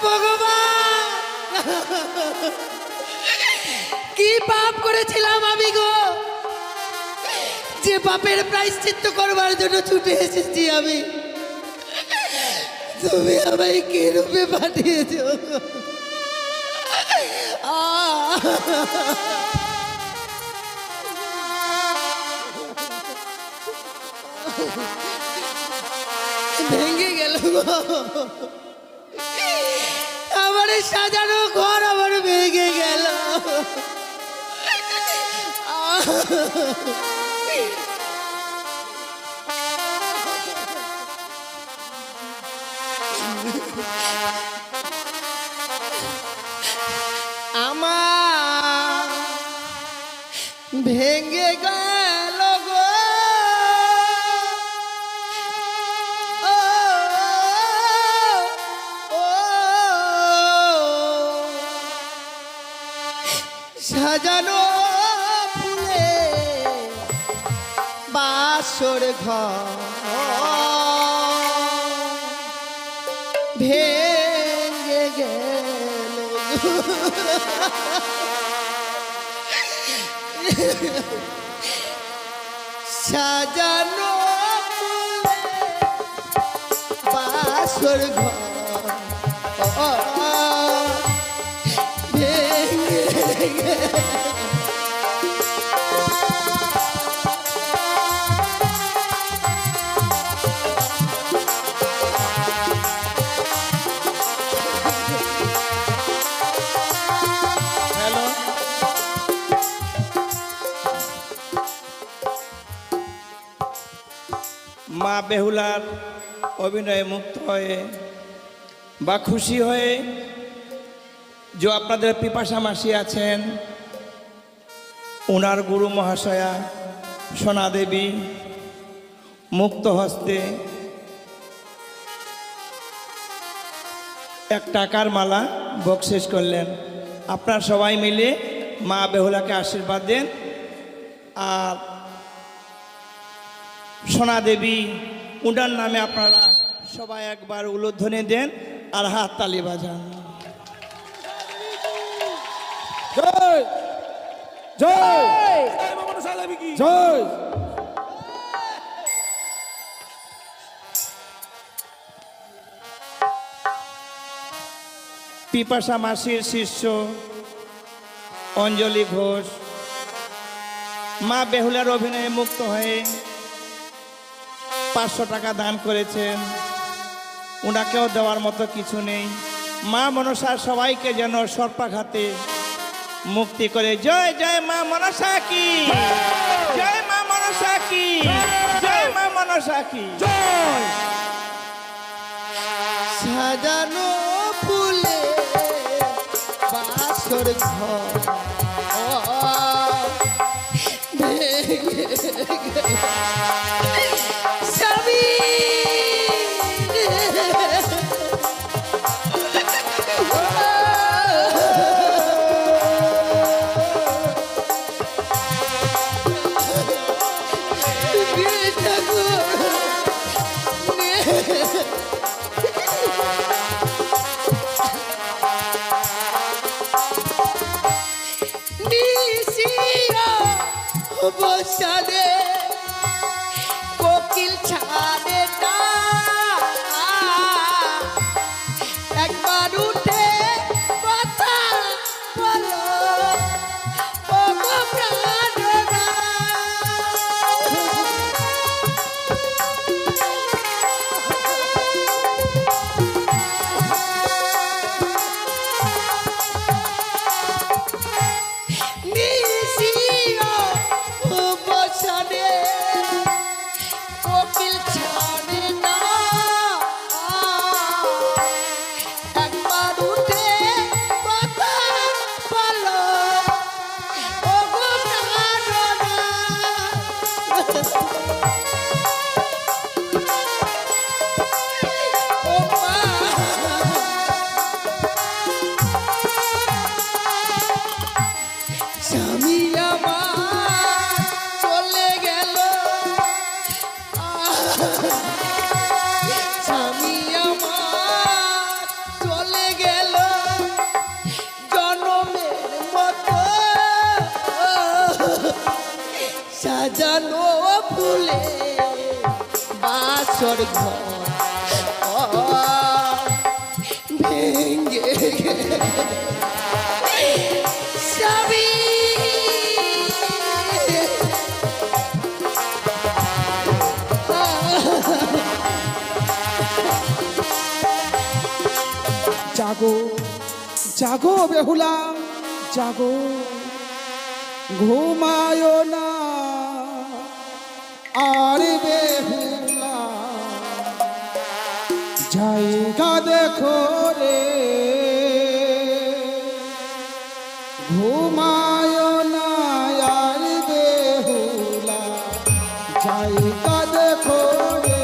ভগবান, কি পাপ করেছিলাম আমি গো, যে পাপের প্রায়শ্চিত্ত করবার জন্য ছুটে এসেছি আমি। তুমি আমায় কে রূপে পাঠিয়েছ? ভেঙে গেল আমার সাজানো ঘর, আমার ভেঙে গেল। আমার ভেঙে গেল গো সাজানো ফুলে বাসর ঘর ভেঙে গেল। সাজানো ফুলে বাসর ঘর ভেঙে গেল। মা বেহুলার অভিনয়ে মুক্ত হয়ে বা খুশি হয়ে যে আপনাদের পিপাসা মাসি আছেন, ওনার গুরু মহাশয়া সোনা দেবী মুক্ত হস্তে এক টাকার মালা বকশিস করলেন। আপনারা সবাই মিলে মা বেহুলাকে আশীর্বাদ দেন আর সোনা দেবী উনার নামে আপনারা সবাই একবার উলুধ্বনি দেন আর হাত তালি বাজান। জয় জয় জয়। পিপাসা মাসির শিষ্য অঞ্জলি ঘোষ মা বেহুলার অভিনয়ে মুক্ত হয়ে 500 টাকা দান করেছেন। ওনাকেও দেওয়ার মতো কিছু নেই। মা মনসা সবাইকে যেন সর্পাঘাতে মুক্তি করে। জয় জয় মা মনসা কি, জয় মা মনসা কি, জয় মা মনসা কি জয়। সাজানো ফুলে বাসর ঘর স্বামী বসানে কোকিল ছাড়ে না একবার উঠে কথা বলো ও গো প্রাণনা। বসানে সাজানো ফুলে বাসর ঘর ভেঙ্গে সবই জাগো জাগো বেহুলা জাগো, ঘুমায়ো না আর বেহুলা, জায়গা দেখো রে, ঘুমায়ো না আর বেহুলা, জায়গা দেখো রে।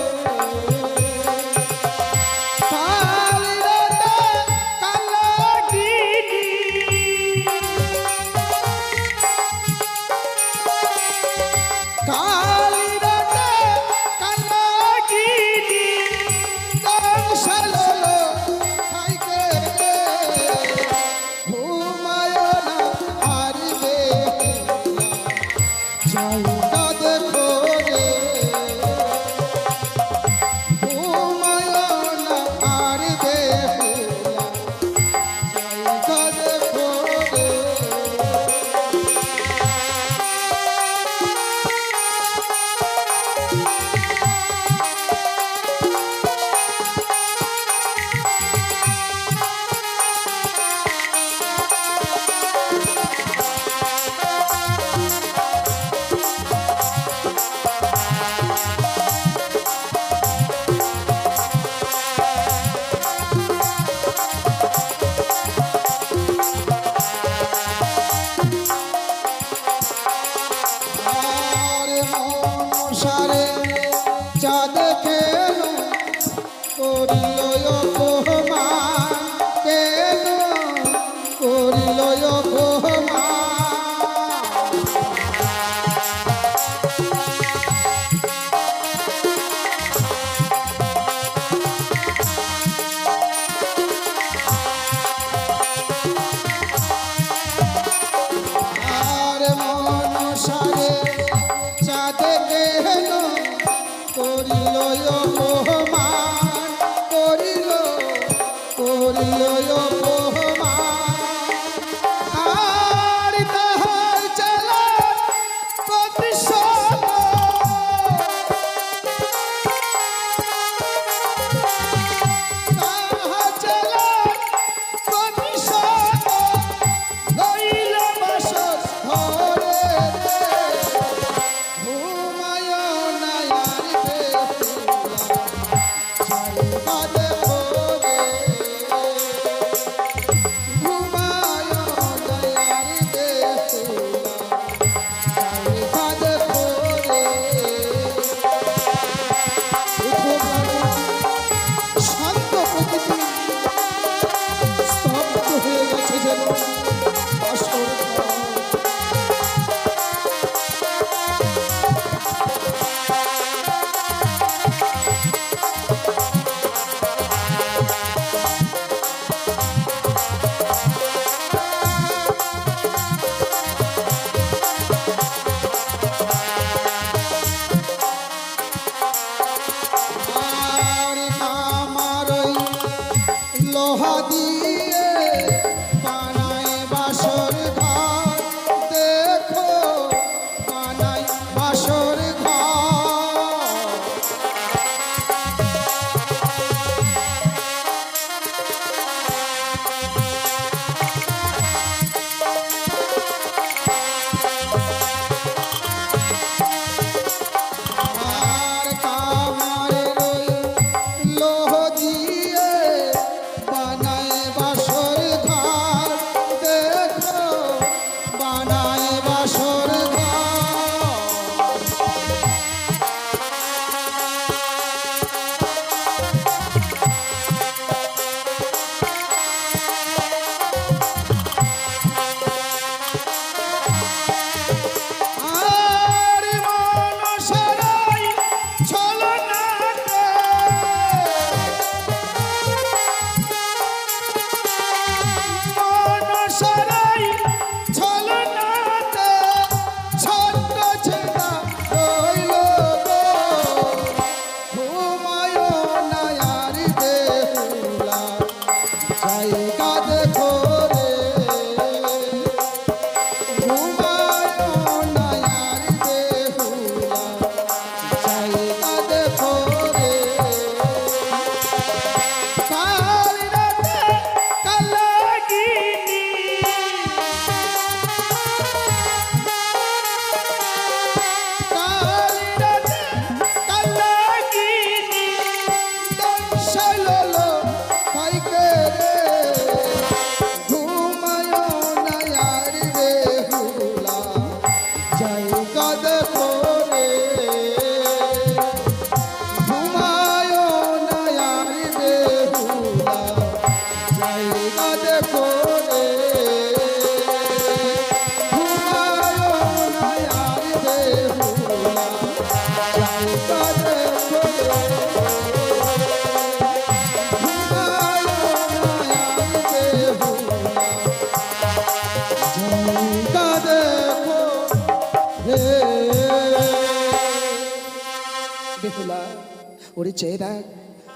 চাঁদ কেন করিল অপমান, কেন করিল অপমান, আর মনসারে চাঁদ কেন ওরে চেয়ে দেখ,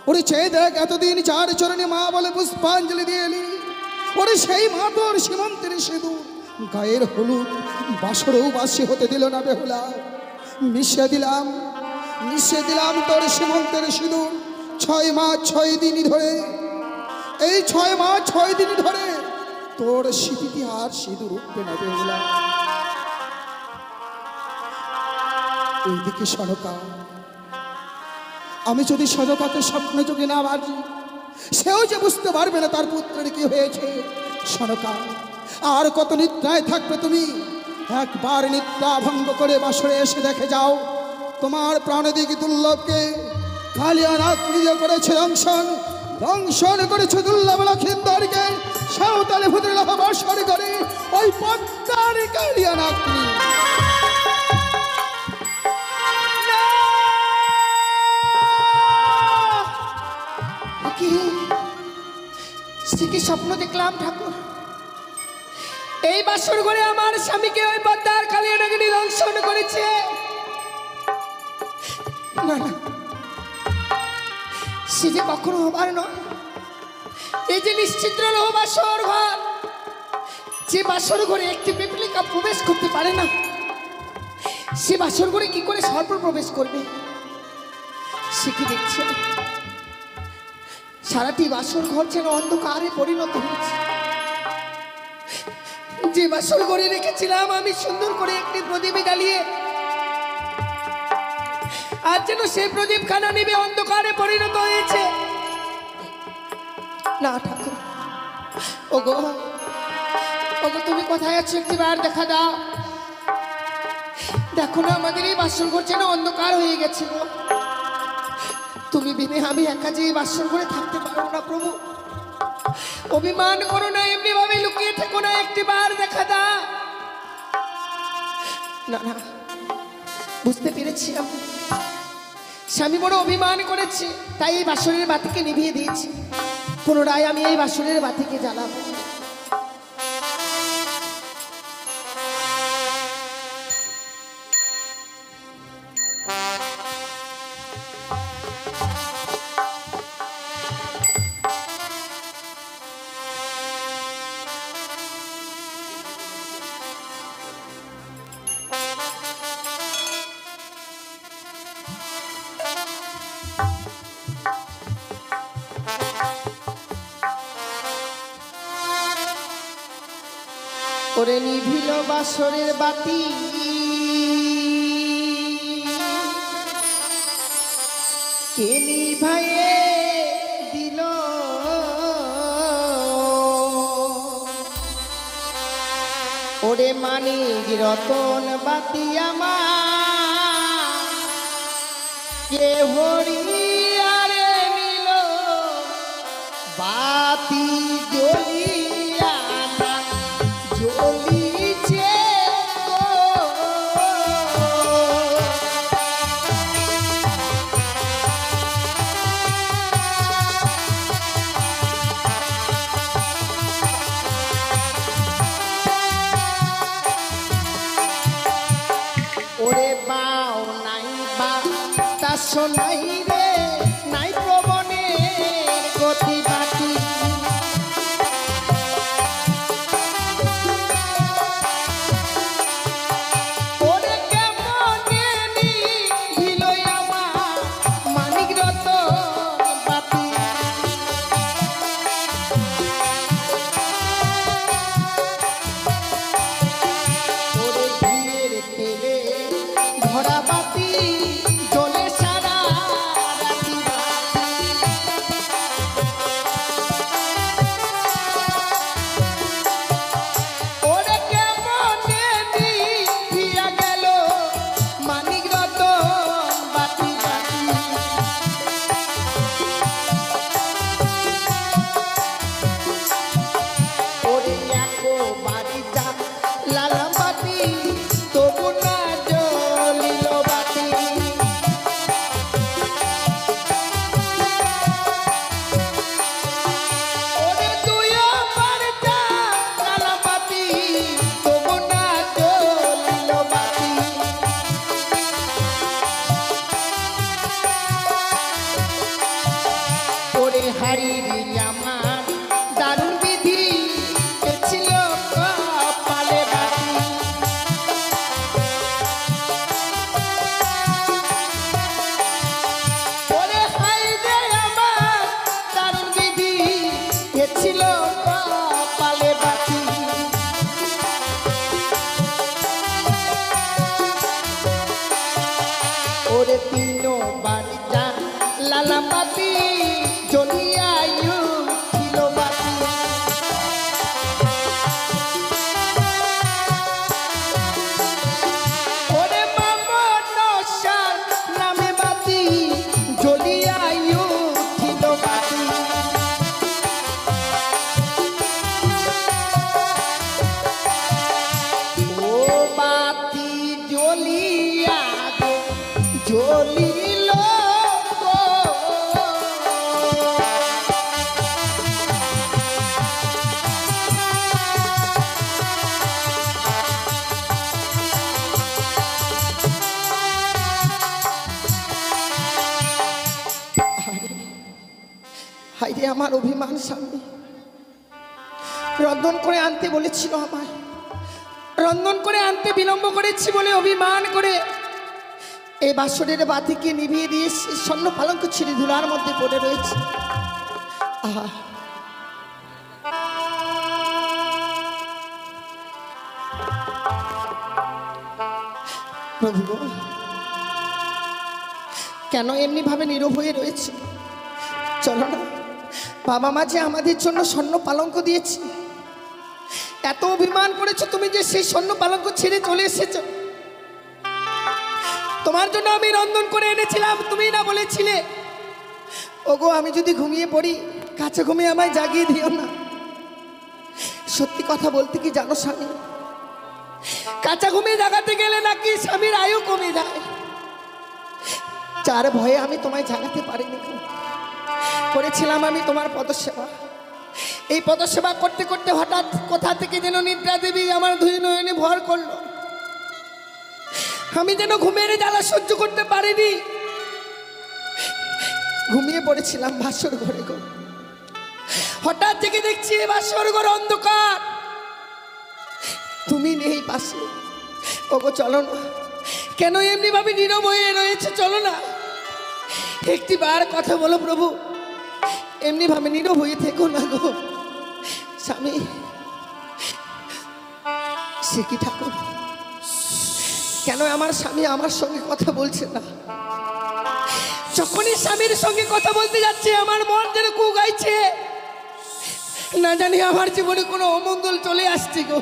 ওরে চেয়ে দেখ, এতদিন চার চরণে মা বলে পুষ্পাঞ্জলি দিয়ে এলি। ওরে সেই মা তোর সীমন্তের সিঁদুর গায়ের হলুদ বাসরেও বাসি হতে দিল না বেহুলা। মিশিয়ে দিলাম তোর সীমন্তের সিঁদুর 6 মাস 6 দিন ধরে। এই 6 মাস 6 দিন ধরে তোর স্মৃতিতে আর সিঁদুর উঠবে না বেহুলা। এইদিকে সনকা, আমি যদি সনকাকে স্বপ্ন যোগে না বাজি, সেও যে বুঝতে পারবে না তার পুত্রের কি হয়েছে। সনকা, আর কত নিদ্রায় থাকবে তুমি? একবার নিদ্রা ভঙ্গ করে বাসরে এসে দেখে যাও, তোমার প্রাণদিক দুর্লভকে কালিয়ানাথ নিজে করেছে দংশন করেছে দুর্লভ লক্ষিন্দরকে সাঁওতালি ভূতের লাভ বর্ষণ করে ওই পদ্মার কালিয়ানাথ। কি স্বপ্ন দেখলাম ঠাকুর? এই বাসর ঘরে আমার স্বামীকে ওই পদ্মার কালিয়ানাথ দংশন করেছে। না না, সে যে কখনো হবার নয়। এই যে নিশ্চিদ্র বাসর ঘর, যে বাসর ঘরে একটি পিপলিকা প্রবেশ করতে পারে না, সে বাসর ঘরে কি করে সর্প প্রবেশ করবে? সে কি দেখছে? সারাটি বাসর ঘর যেন অন্ধকারে পরিণত হয়েছে। যে বাসর ঘরে রেখেছিলাম আমি সুন্দর করে একটি প্রদীপ জ্বালিয়ে, আর যেন সেই প্রদীপ খানা নিবে অন্ধকারে পরিণত হয়েছে। না ঠাকুর, ওগো ওগো, তুমি কোথায় আছো? একটিবার দেখা দাও। দেখো না, আমাদের এই বাসর ঘর যেন অন্ধকার হয়ে গেছিল। তুমি বিনে আমি একা যে বাসর ঘরে থাকতে পারো না প্রভু। অভিমান করো না, এমনি ভাবে লুকিয়ে থেকো না, একটিবার দেখা দাও। না না, বুঝতে পেরেছি আমি, স্বামী বড় অভিমান করেছে, তাই এই বাসরের বাতিকে নিভিয়ে দিয়েছি। পুনরায় আমি এই বাসরের বাতিকে জ্বালাবো। ওরে নিভিল বাসরের বাতি, কে নিভাইয়ে দিল? ওরে মানিক রতন বাতি আমার কে হরিয়ারে নিল? বাতি জ্বলিয়া না জ্বলিছে ওরে বাও নাই বা তা শোনাই রে, নাই প্রবণের গতি বাটি। ওরে কেমনে নিভিল আমার মানিক রতন বাতি। ওরে ঘিয়ের তেলে ভরা বাতি জ্বলে সারা হাই রে আমার দারুণ বিধি এ ছিল কপালে বাঁধি। ওরে হাই রে আমার দারুণ বিধি এ ছিল কপালে বাঁধি। ওরে তিনো বাড়ি যা লালা পাতি জ্বলিয়ায়ু ছিল বাতি। ওরে মামনসার নামে বাতি জ্বলিয়ায়ু ছিল বাতি। ও বাতি জ্বলিয়া গো জ্বলিল গো। হাইরে আমার অভিমান স্বামী, রন্ধন করে আনতে বলেছিল আমায়, রন্ধন করে আনতে বিলম্ব করেছি বলে অভিমান করে এই বাসরের বাতিকে নিভিয়ে দিয়ে স্বর্ণ পালঙ্ক ছিঁড়ে ধুলার মধ্যে পড়ে রয়েছে। আহা, প্রভু গো, কেন এমনি ভাবে নীরব হয়ে রয়েছে? চলো না, বাবা মা যে আমাদের জন্য স্বর্ণ পালঙ্ক দিয়েছে, এত অভিমান করেছো তুমি যে সেই স্বর্ণ পালঙ্ক ছেড়ে চলে এসেছো। তোমার জন্য আমি রন্ধন করে এনেছিলাম, তুমি না বলেছিলে ওগো আমি যদি ঘুমিয়ে পড়ি কাছে ঘুমিয়ে আমায় জাগিয়ে দিও না। সত্যি কথা বলতে কি জানো স্বামী, কাঁচা ঘুমিয়ে জাগাতে গেলে নাকি স্বামীর আয়ু কমে যায়। যার ভয়ে আমি তোমায় জাগাতে পারিনি, করেছিলাম আমি তোমার পদসেবা। এই পদসেবা করতে করতে হঠাৎ কোথা থেকে যেন নিদ্রা দেবী আমার দুই নয়নে ভর করলো। আমি যেন ঘুমের জ্বালা সহ্য করতে পারিনি, ঘুমিয়ে পড়েছিলাম বাসর ঘরে গো। হঠাৎ থেকে দেখছি বাসর ঘর অন্ধকার, তুমি নেই পাশে। ওগো চলো না, কেন এমনি ভাবে নীরব হয়ে রয়েছে? চলো না, একটি বার কথা বলো প্রভু, এমনি ভাবে নীরব হয়ে থেকো না গো। স্বামী, সে কি ঠাকুর, কেন আমার স্বামী আমার সঙ্গে কথা বলছে না? যখনই স্বামীর সঙ্গে কথা বলতে যাচ্ছে আমার মন যেন কু গাইছে, না জানি আমার জীবনে কোনো অমঙ্গল চলে আসছে গো।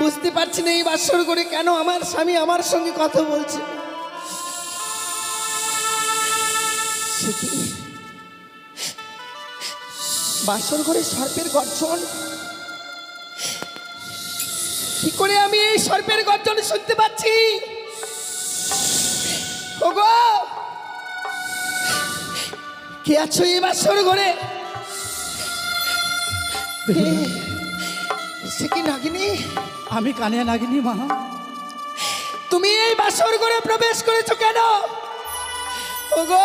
বুঝতে পারছি না এই বাসর করে কেন আমার স্বামী আমার সঙ্গে কথা বলছে। বাসর ঘরে সর্পের গর্জন, কি করে আমি এই সর্পের গর্জন শুনতে পাচ্ছি? ওগো, কে আছো এই বাসর ঘরে? সে কি নাগিনী? আমি কানিয়া নাগিনী মা। তুমি এই বাসর ঘরে প্রবেশ করেছো কেন? ওগো,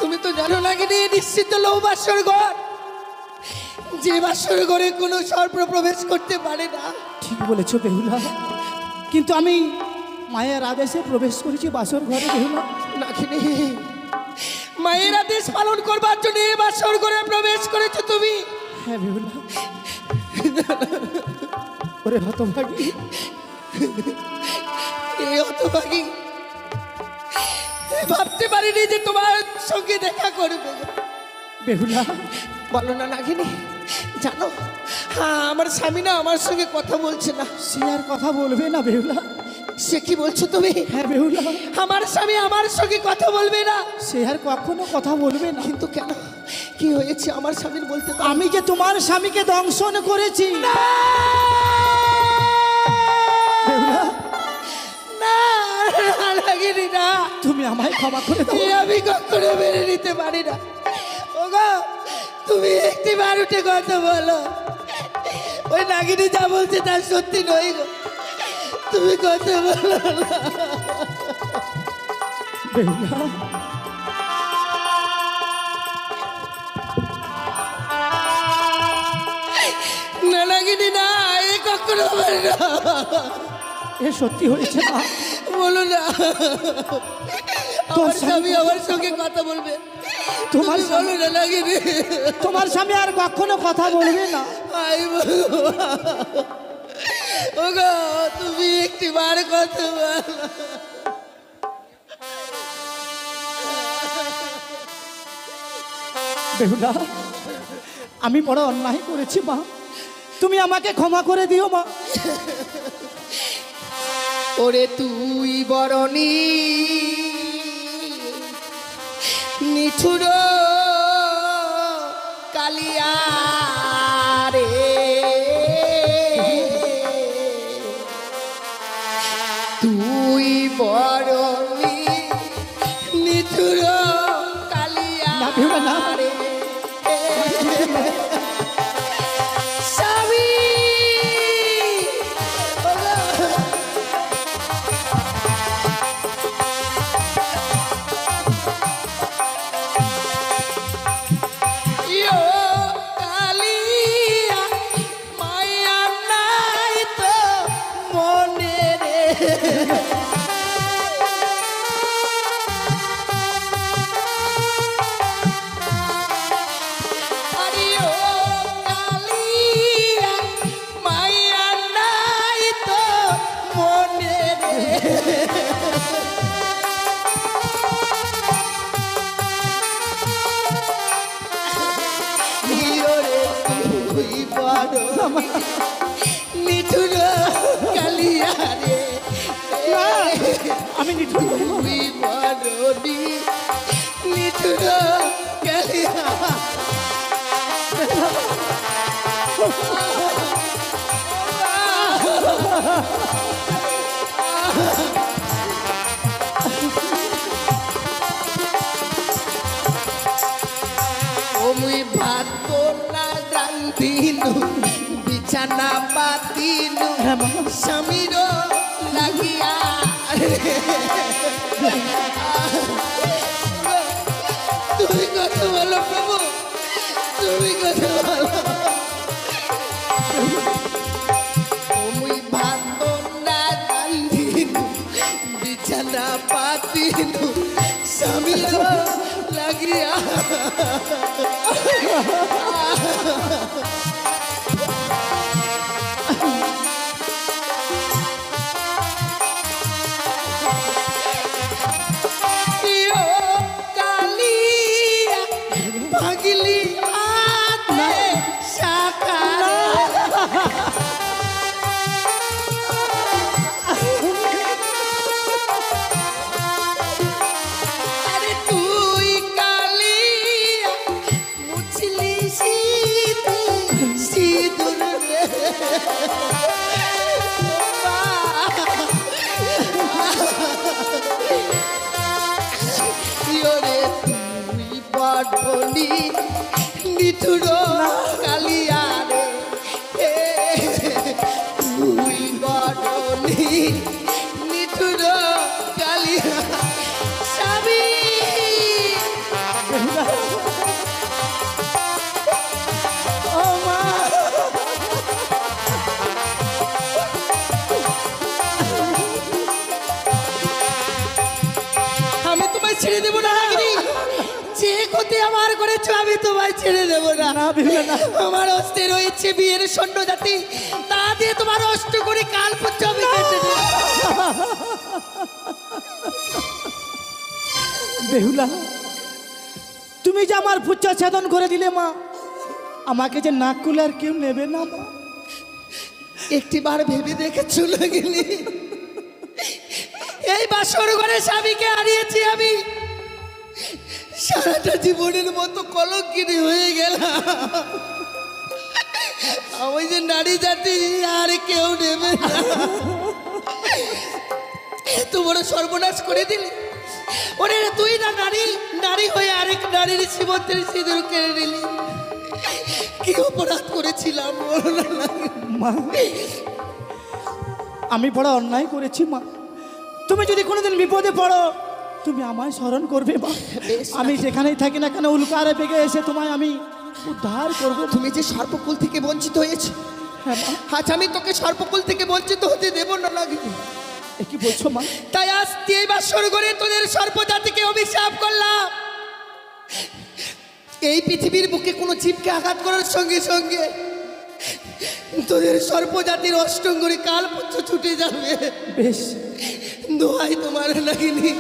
তুমি তো জানো নাগিনী নিশ্চিত লৌ বাসর ঘর, যে বাসর ঘরে কোনো সর্প প্রবেশ করতে পারে না। ঠিক বলেছো বেহুলা, কিন্তু আমি মায়ের আদেশে প্রবেশ করেছি বাসর ঘরে বেহুলা। নাগিনী, মায়ের আদেশ পালন করবার জন্য এই বাসর ঘরে প্রবেশ করেছো তুমি? হ্যাঁ বেহুলা। ওরে হতভাগী, এই হতভাগী, ভাবতে পারিনি যে তোমার সঙ্গে দেখা করবে। বেহুলা বলো না নাগিনী, জানো হ্যাঁ আমার স্বামী না আমার সঙ্গে কথা বলছে না। সে আর কথা বলবে না বেহুলা। সে কি বলছো তুমি? হ্যাঁ বেহুলা, আমার স্বামী আমার সঙ্গে কথা বলবে না? সে আর কখনো কথা বলবে না। কিন্তু কেন, কি হয়েছে আমার স্বামীর বলতে পারো? আমি যে তোমার স্বামীকে দংশন করেছি। বেহুলা, না নাগিনী না, তুমি আমায় ক্ষমা করে দাও। এ আমি কখনো মেনে নিতে পারি না। ওগো, তুমি একটি বার উঠে কথা বলো। ওই নাগিনী যা বলছে তা সত্যি নয় গো, তুমি কথা বলো না। বেহুলা, নাগিনি না, এ কখনো হবে না। এ সত্যি হয়েছে মা? বলো না, তোর আমার স্বামী আমার সঙ্গে কথা বলবে। তোমার তুমি বলো না নাগিনি। তোমার স্বামী আর কখনো কথা বলবে না। আই বলো ওগো, তুমি একটি বার কথা বলো। বেহুলা, আমি বড় অন্যায় করেছি মা, তুমি আমাকে ক্ষমা করে দিও মা। ওরে তুই বরণী নিঠুর কালিয়া রে, তুই বরণী নিঠুর কালিয়া না বেহুলা না। রে স্বামী। ইয়ো কালিয়া মায়া নাই তো মনে রে, আরিও কালিয়া মায়া নাই তো মনে রে। ইয়োরে তুই বড় নিঠুর কালিয়া রে, আমি নিঠুর নই মা। তুই বড় নিঠুর কালিয়া। ও মুই ভাত না রান্ধিনু, বিছানা পাতিনু, হ্যাঁ মা। স্বামীর লাগিয়া। তুমি কত ভালো প্রভু, তুমি কত ভালো। ও মুই ভাত না রান্ধিনু, বিছানা পাতিনু, স্বামীর লাগিয়া। ইয়ো কালিয়া ভাগিলি হাতে সাকারে, আরে তুই কালিয়া মুছলি সিঁদুর রে। ইয়োরে তুই বড়নি নিঠুর কালিয়া রে, তুই বড়নি নিঠুর কালিয়া। স্বামী ও মা, আমি তোমায় ছেড়ে দেবো না নাগিনী, যে ক্ষতি আমার করেছো আমি তোমায় ছেড়ে দেবো না। না বেহুলা না। আমার অস্তে রয়েছে বিয়ের সৈন্য জাতি, তা দিয়ে তোমার অষ্ট করে কাল পুচ্ছ আমি কেটে দেবো। বেহুলা, তুমি যে আমার পুচ্ছা ছেদন করে দিলে মা, আমাকে যে নাক কুলে আর কেউ নেবে না মা। একটিবার ভেবে দেখেছো নাগিনী, এই বাসর ঘরে স্বামীকে হারিয়েছি আমি, সারাটা জীবনের মতো কলঙ্কিনী হয়ে গেলাম। আমি যে নারী জাতি আর কেউ নেবে না। এত বড় সর্বনাশ করে দিলি। ওরে তুই না নারী, নারী হয়ে আরেক নারীর জীবনের সিঁদুর কেড়ে নিলি। কি অপরাধ করেছিলাম বলো না মা, আমি বড় অন্যায় করেছি মা। তুমি যদি কোনোদিন বিপদে পড়ো তুমি আমায় স্মরণ করবে মা। আমি যেখানেই থাকি না কেন উল্কারে বেগে এসে তোমায় আমি উদ্ধার করব। তুমি যে সর্বকুল থেকে বঞ্চিত হয়েছ হ্যাঁ মা। আজ আমি তোকে সর্পকুল থেকে বঞ্চিত হতে দেব না লাগে। এ কি বলছো মা? তাই আজ এই বাসর ঘরে তোদের সর্পজাতিকে অভিশাপ করলাম। এই পৃথিবীর বুকে কোনো জীবকে আঘাত করার সঙ্গে সঙ্গে তোদের সর্পজাতির অষ্টঙ্গরে কালপুত্র ছুটে যাবে। বেশ। দোহাই তোমার লাগিনি,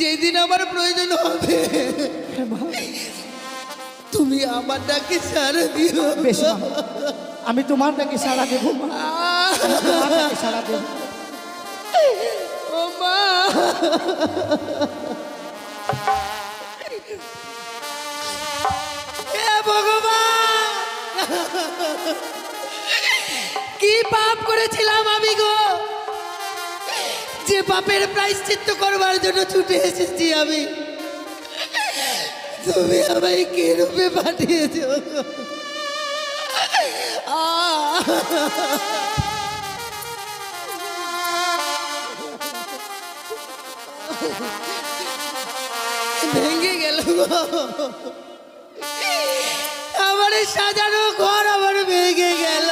যেদিন আমার প্রয়োজন হবে হ্যাঁ মা। তুমি আমার ডাকে সাড়া দিও। বেশ মা, আমি তোমার ডাকে সাড়া দেবো মা, আমি তোমার ডাকে সাড়া দেবো। ও মা, হে ভগবান, কি পাপ করেছিলাম আমি গো, যে পাপের প্রায়শ্চিত্ত করবার জন্য ছুটে এসেছি আমি। তুমি আমায় কে রূপে পাঠিয়েছ? ভেঙে গেল গো, আমার সাজানো ঘর আমার ভেঙে গেল।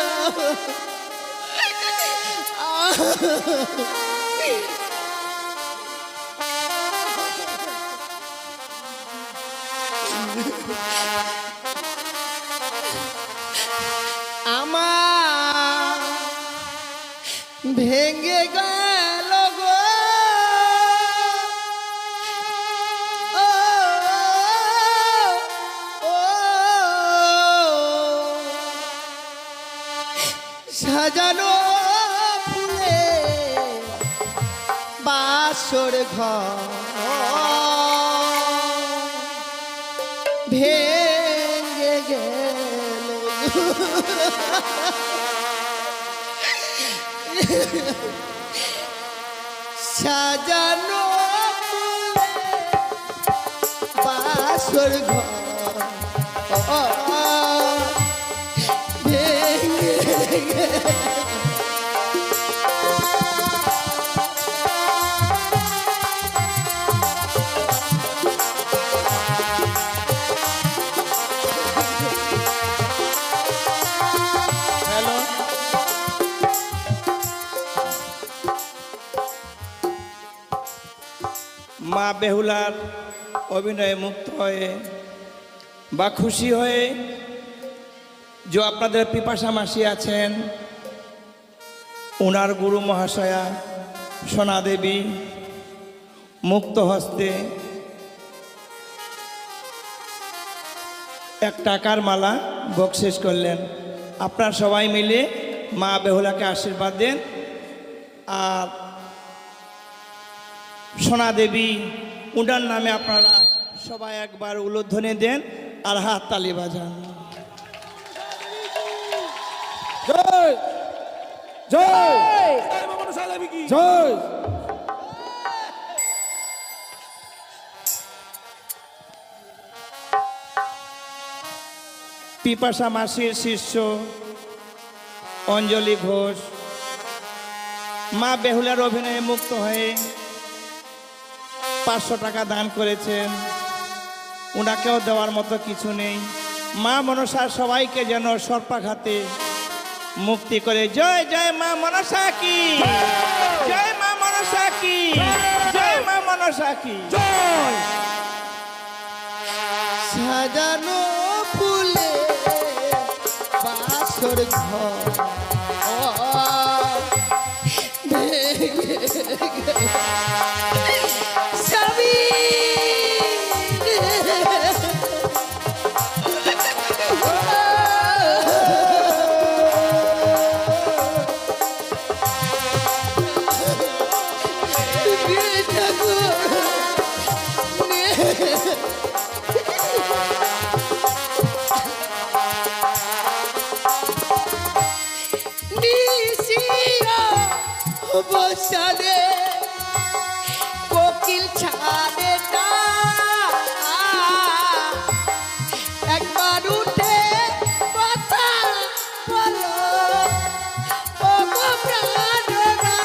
আমার ভেঙে গেল গো, ও ও সাজানো ফুলে বাসর ঘর ভেঙে গেল। সাজানো ফুলে বাসর ঘর ভেঙে গেল। হ্যালো, মা বেহুলার অভিনয়ে মুক্ত হয়ে বা খুশি হয়ে যে আপনাদের পিপাসা মাসি আছেন, ওনার গুরু মহাশয়া সোনা দেবী মুক্ত হস্তে এক টাকার মালা বকশিস করলেন। আপনারা সবাই মিলে মা বেহুলাকে আশীর্বাদ দেন আর সোনা দেবী উনার নামে আপনারা সবাই একবার উলুধ্বনি দেন আর হাত তালি বাজান। জয় জয় জয়। পিপাসা মাসির শিষ্য অঞ্জলি ঘোষ মা বেহুলার অভিনয়ে মুক্ত হয়ে 500 টাকা দান করেছেন। ওনাকেও দেওয়ার মতো কিছু নেই। মা মনসার সবাইকে যেন সর্পাঘাতে মুক্তি করে। জয় জয় মা মনসা কি, জয় মা মনসা কি, জয় মা মনসা কি জয়। সাজানো ফুলে বাসর ঘর ভেঙে গেল। স্বামী বসালে কোকিল ছাড়ে না, একবার উঠে কথা বলো ও গো প্রাণনা।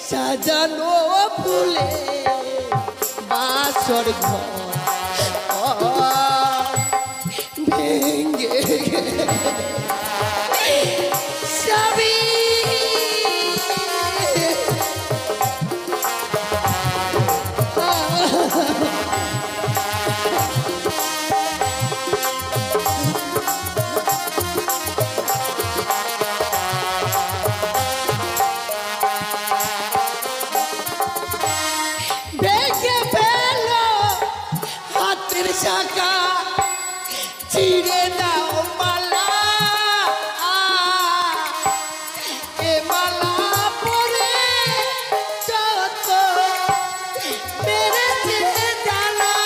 সাজানো ফুলে বাসর ঘর ভেঙ্গে সবই ভেঙ্গে ফেল হাতের শাখা ছিঁড়ে দাও মালা এ মালা পরে যত মেরেছে জ্বালা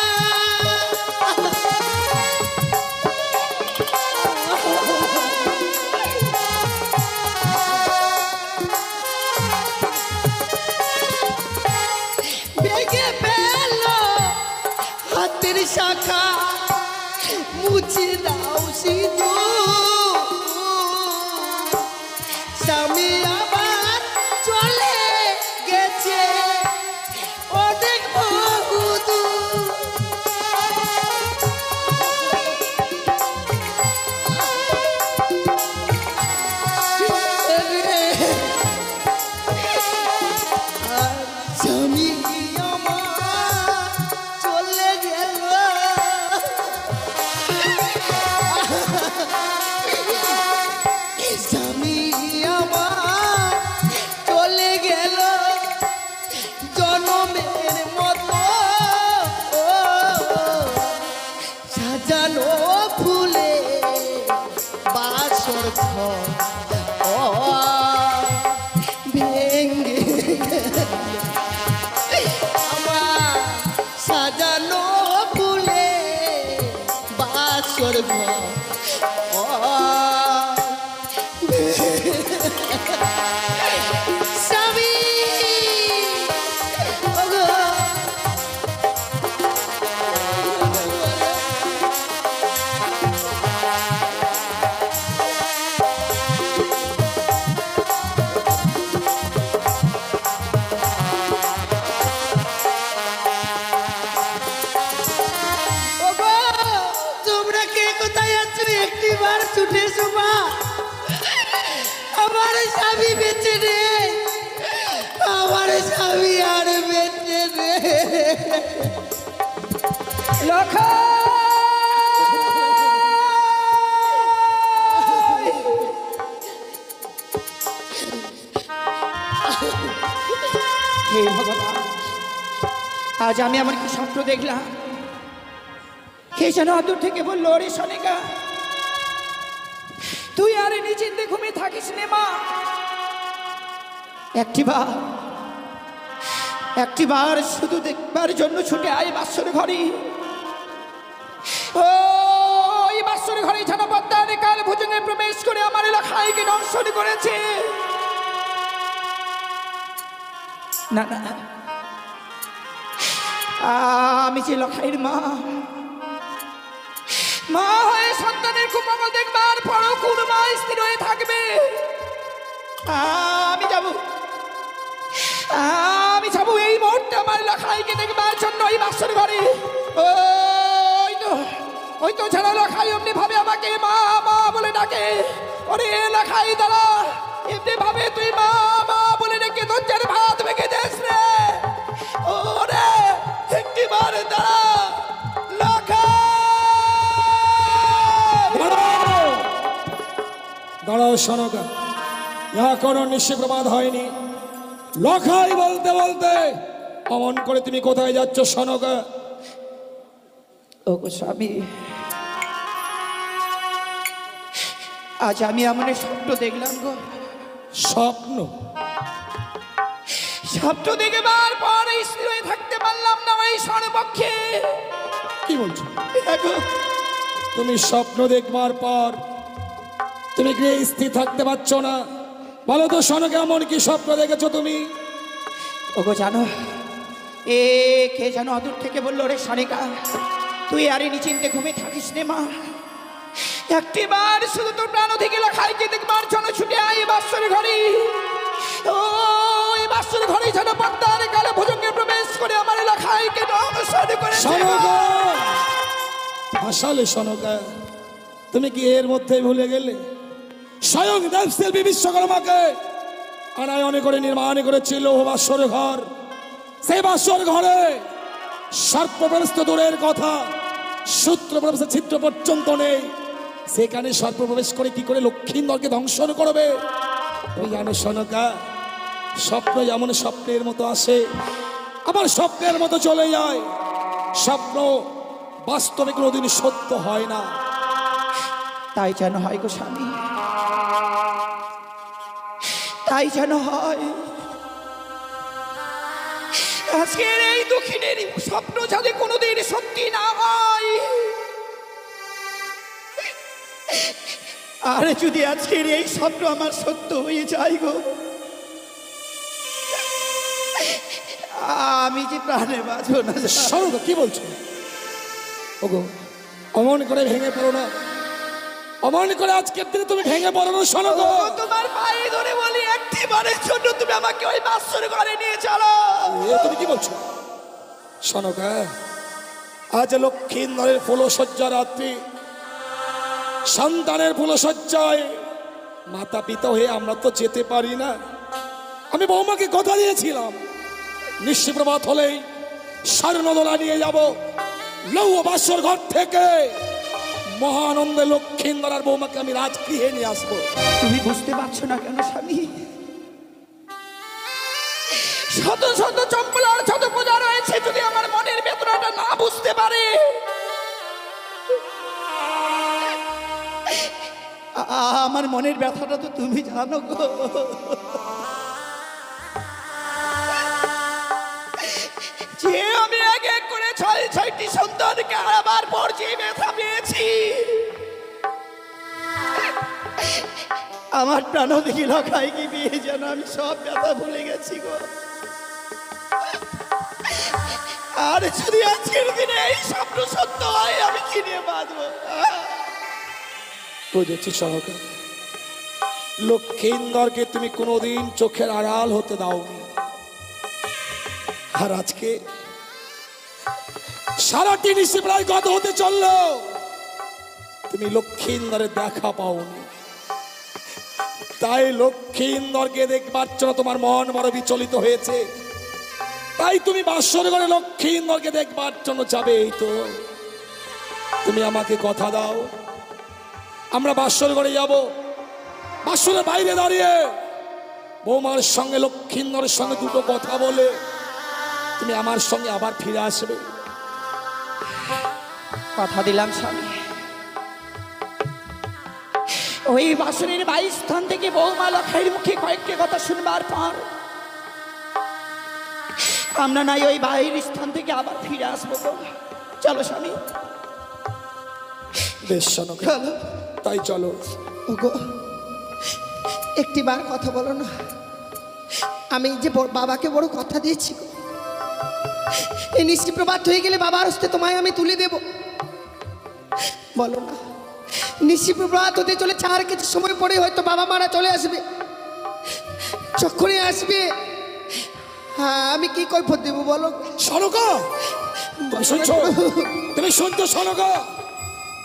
ভেঙে ফেল হাতের শাখা মুছে দাও সিঁদুর স্বামী আবার চলে গেছে অনেক বহুদূর স্বামী আমার চলে গেল স্বামী আমার চলে গেল জনমের মতো সাজানো ফুলে বাসর ঘর ভেঙ্গে আমার সাজানো ফুলে বাসর ঘর স্বামী তোমরা কে কোথায় আছো একটিবার ছুটে এসো মা আমার স্বামী বেঁচে নেই আমার স্বামী আর বেঁচে নেই হে ভগবান, আজ আমি আমার কি স্বপ্ন দেখলাম। কে যেন দূর থেকে বললো, রে সনিকা তুই আর নিচিন্তে ঘুমিয়ে থাকিস নে মা। একটিবার শুধু দেখবার জন্য ছুটে আয় বাসর ঘরে। ওই বাসর ঘরে যেন বদ্দানে কাল ভুজঙ্গে প্রবেশ করে আমার এলাকাকে দর্শন করেছে। না না, আমি যে লখাইয়ের মা, মা হয়ে সন্তানের কুমঙ্গল দেখবার পরও কোন মা স্থির হয়ে থাকবে? আমি যাবো এই মুহূর্তে আমার লখাইকে দেখবার জন্য এই বাসর ঘরে। ওই তো ছাড়া লখাই এমনি ভাবে আমাকে মা মা বলে ডাকে। ওরে লখাই দাঁড়া, এমনি ভাবে তুই মা মা বলে ডেকে দরজার ভাত ভেঙে দেস রে। ওরে একটিবার দাঁড়া দাঁড়াও সনকা, এখনো নিঃপ্রবাদ হয়নি। লখাই বলতে বলতে অমন করে তুমি কোথায় যাচ্ছ সনকা? ও গো স্বামী, আজ আমি এমন স্বপ্ন দেখলাম গো। স্বপ্ন দেখবার পর স্থির হয়ে থাকতে পারলাম না ওই স্বর্ণপক্ষে। কি বলছো? তুমি স্বপ্ন দেখবার পর তুমি কি স্থির থাকতে পারছো না? বলো তো সনকা, এমন কি স্বপ্ন দেখেছো তুমি? ওগো জানো, কে যেন অদূর থেকে বললো, রে সনিকা তুই আরে নিচিন্তে ঘুমিয়ে থাকিস নে মা। একটিবার শুধু তোর প্রাণ থেকে লখাইকে দেখবার জন্য ছুটে আয় বাসর ঘরে। ওই বাসর ঘরে যেন পদ্মার কালে ভুজঙ্গে প্রবেশ করে আমার এলাকায় কেন অনুসরণ করেছে সনকা হাসালে সনকা, তুমি কি এর মধ্যে ভুলে গেলে স্বয়ং দেবশিল্পী বিশ্বকর্মাকে আনায়নে করে নির্মাণ করেছিল বাসর ঘর। সেই বাসর ঘরে সর্পপ্রবেশ তো দূরের কথা, সূত্র প্রবেশের ছিদ্র পর্যন্ত নেই। সেখানে সর্পপ্রবেশ করে কি করে লক্ষ্মীন্দরকে ধ্বংসন করবে? তুমি জানো সনকা, স্বপ্ন যেমন স্বপ্নের মতো আসে আবার স্বপ্নের মতো চলে যায়। স্বপ্ন বাস্তবে কোনোদিন সত্য হয় না। তাই যেন হয় গো স্বামী, তাই যেন হয়। আজকের এই দুঃখিনের স্বপ্ন যাতে কোনোদিন সত্যি না হয়, আর যদি আজকের এই স্বপ্ন আমার সত্য হয়ে যায় গো, আমি যে প্রাণে বাঁচবো না। সনকা কি বলছো? ওগো অমন করে ভেঙে পড়ো না, অমন করে আজকের দিনে তুমি ভেঙে পড়ো না সনকা। ও, তোমার পায়ে ধরে বলি, একটিবারের জন্য তুমি আমাকে ওই বাসর ঘরে নিয়ে চলো। এ তুমি কি বলছো সনকা? আজ লক্ষ্মীন্দরের ফুলশয্যা রাত্রি, সন্তানের ফুলশয্যায় মাতা পিতা হয়ে আমরা তো যেতে পারি না। আমি বৌমাকে কথা দিয়েছিলাম নিশিপ্রভাত হলেই স্বর্ণদোলা নিয়ে যাব লৌহ বাসর ঘর থেকে। মহানন্দে লক্ষ্মীন্দর আর বৌমাকে আমি রাজগৃহে নিয়ে আসবো। তুমি বুঝতে পারছো না কেন স্বামী? শত শত চম্পলার শত পূজা রয়েছে, যদি আমার মনের বেদনাটা না বুঝতে পারে, আমার মনের ব্যথাটা তো তুমি জানো গো। যে আমি এক এক করে ছয়টি সন্তানকে হারাবার পর যে ব্যথা পেয়েছি, আমার প্রাণ দেখি লখাই কি বিয়ে যেন আমি সব ব্যথা ভুলে গেছি গো। আর যদি আজকের দিনে এই স্বপ্ন সত্য হয়, আমি কি নিয়ে বাঁচবো? বুঝেছি সহকা, লক্ষ্মীন্দরকে তুমি কোনোদিন চোখের আড়াল হতে দাওনি, আর আজকে সারাটি নিশি প্রায় গত হতে চললো, তুমি লক্ষ্মীন্দরের দেখা পাওনি। তাই লক্ষ্মীন্দরকে দেখবার জন্য তোমার মন বড় বিচলিত হয়েছে। তাই তুমি বাসর ঘরে লক্ষ্মীন্দরকে দেখবার জন্য যাবে। এই তো তুমি আমাকে কথা দাও, আমরা বাসর ঘরে যাব। বাসরের বাইরে দাঁড়িয়ে বৌমার সঙ্গে লক্ষ্মীন্দরের সঙ্গে দুটো কথা বলে তুমি আমার সঙ্গে আবার ফিরে আসবে। কথা দিলাম স্বামী, ওই বাসনের 22 স্থান থেকে বৌমা লখাইয়ের মুখে কয়েকটি কথা শুনবার পর আমরা নাই ওই 22 স্থান থেকে আবার ফিরে আসবো গো। চলো স্বামী, বেশ সনকা, চলো। তাই চলো। ওগো একটিবার কথা বলো না, আমি যে বাবাকে বড় কথা দিয়েছি গো, এই নিশ্চিত প্রভাত হয়ে গেলে বাবার হস্তে তোমায় আমি তুলে দেব। বলো না, নিশ্চিত প্রভাত হতে চলে 4 কিছু সময় পরে হয়তো বাবা মারা চলে আসবে। যখনই আসবে আমি কি কৈফত দেবো বলো? সনকা তুমি শুনছো? তুমি শুনছো সনকা?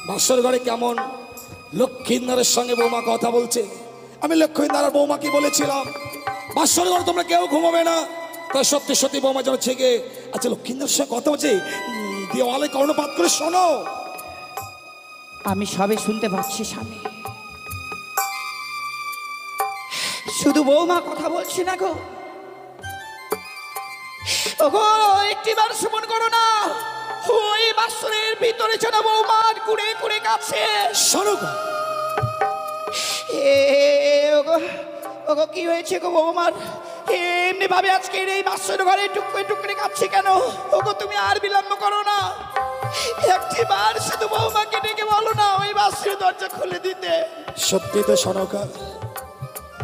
বাসর ঘরে কেমন লক্ষ্মীন্দরের সঙ্গে বৌমা কথা বলছে। আমি লক্ষ্মীন্দর আর বৌমাকে বলেছিলাম বাসর ঘরে তোমরা কেউ ঘুমাবে না। তাই সত্যি সত্যি বৌমা যেন ছেগে আচ্ছা লক্ষ্মীন্দরের সঙ্গে কথা বলছে, দেওয়ালে কর্ণপাত করে শোনো। আমি সবে শুনতে পাচ্ছি স্বামী, শুধু বৌমা কথা বলছি না গো। ওগো একটিবার সুমন করো না, ওই বাসরের ভিতরে যেন বৌমার কুড়ে কুড়ে কাছে। সনকা ওগো ওগো কি হয়েছে গো বৌমার? এমনি ভাবে আজকের এই বাসর ঘরে টুকরে টুকরে কাঁপছে কেন? ওগো তুমি আর বিলম্ব করো না, একটিবার শুধু বৌমাকে ডেকে বলো না ওই বাসের দরজা খুলে দিতে। সত্যি তো সনকা,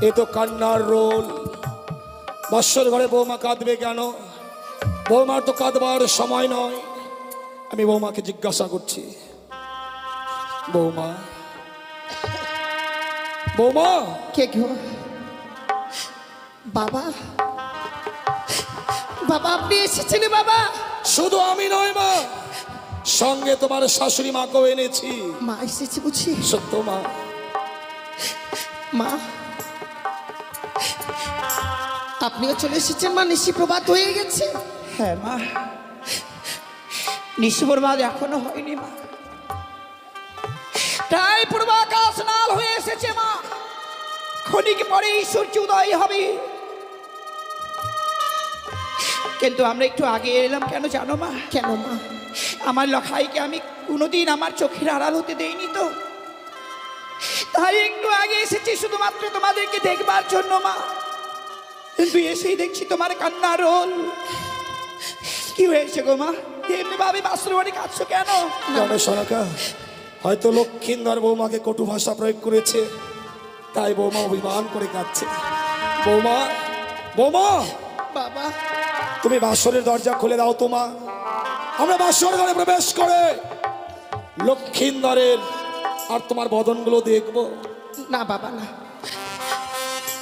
এ তো কান্নার রোল। বাসর ঘরে বৌমা কাঁদবে কেন? বৌমার তো কাঁদবার সময় নয়। আমি বৌমাকে জিজ্ঞাসা করছি, বৌমা বৌমা কে গো? বাবা বাবা আপনি এসেছেন বাবা? শুধু আমি নয় মা, সঙ্গে তোমার শাশুড়ি মাকেও এনেছি। মা এসেছে বুঝি? সত্য মা। মা আপনিও চলে এসেছেন মা? নিশি প্রভাত হয়ে গেছে? হ্যাঁ মা, নিশিপ্রভাত এখনো হয়নি মা, তাই পূর্বাকাশ লাল হয়ে এসেছে মা। ক্ষণিক পরে সূর্য উদয় হবে, কিন্তু আমরা একটু আগে এলাম কেন জানো মা? কেন মা? আমার লখাইকে আমি কোনোদিন আমার চোখের আড়াল হতে দেইনি তো, তাই একটু আগে এসেছি শুধুমাত্র তোমাদেরকে দেখবার জন্য মা। কিন্তু এসেই দেখছি তোমার কান্না রোল। কি হয়েছে গো মা? এমনি ভাবে বাসুর বাড়ি কাঁদছো কেন? জানো সনকা, হয়তো লক্ষিন্দর বৌমাকে কটু ভাষা প্রয়োগ করেছে, তাই বৌমা অভিমান করে কাঁদছে। বৌমা, বৌমা, বাবা তুমি বাসরের দরজা খুলে দাও তো মা। আমরা বাসর ঘরে প্রবেশ করে লক্ষিন্দরের আর তোমার বদনগুলো দেখবো। না বাবা না,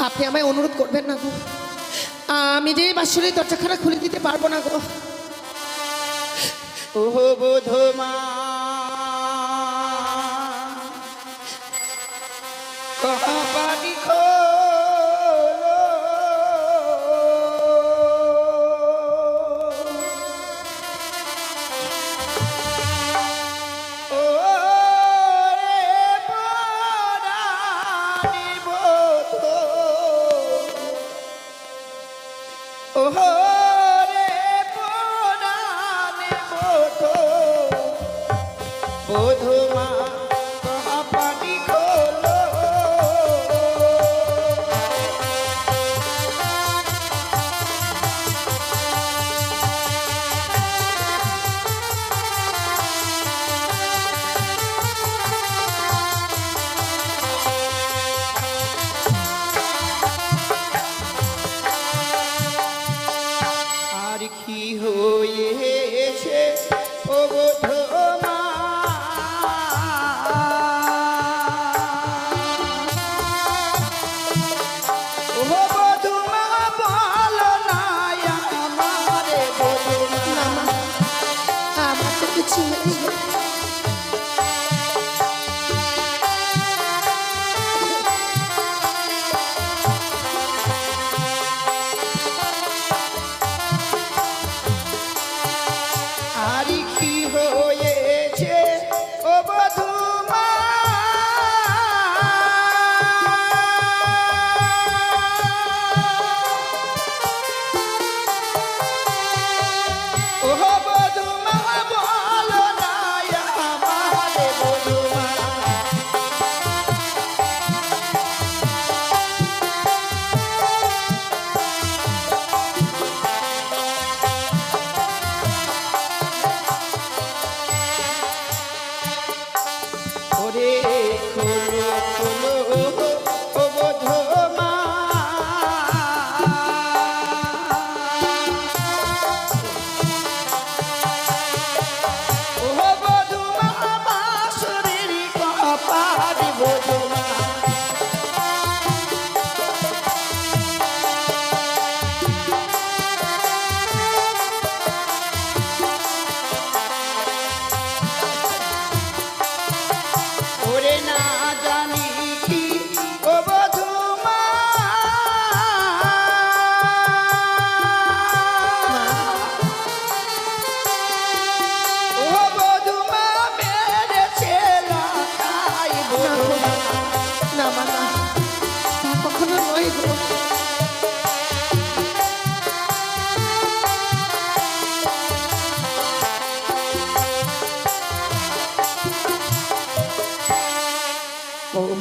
আপনি আমায় অনুরোধ করবেন না গো। আমি যে বাসুরের দরজাখানা খুলে দিতে পারবো না গো। ও বোধমা পানি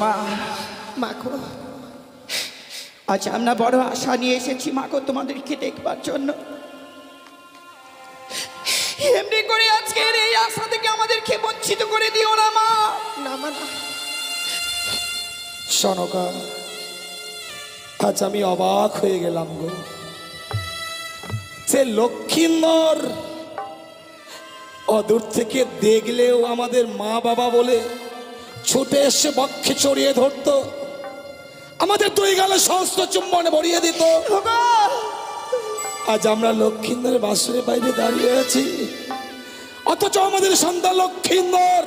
মা। মাগো আজ আমরা বড় আশা নিয়ে এসেছি মাগো তোমাদেরকে দেখবার জন্য। এমনি করে আজকের এই আশা থেকে আমাদেরকে বঞ্চিত করে দিও না মা। না মা না। সনকা, আজ আমি অবাক হয়ে গেলাম গো। সে লক্ষিন্দর অদূর থেকে দেখলেও আমাদের মা বাবা বলে ছুটে এসে বক্ষে চড়িয়ে ধরতো, আমাদের দুই গালে সমস্ত চুম্বনে ভরিয়ে দিত। আজ আমরা লক্ষ্মীন্দরের বাসরের বাইরে দাঁড়িয়ে আছি, অথচ আমাদের সন্তান লক্ষ্মীন্দর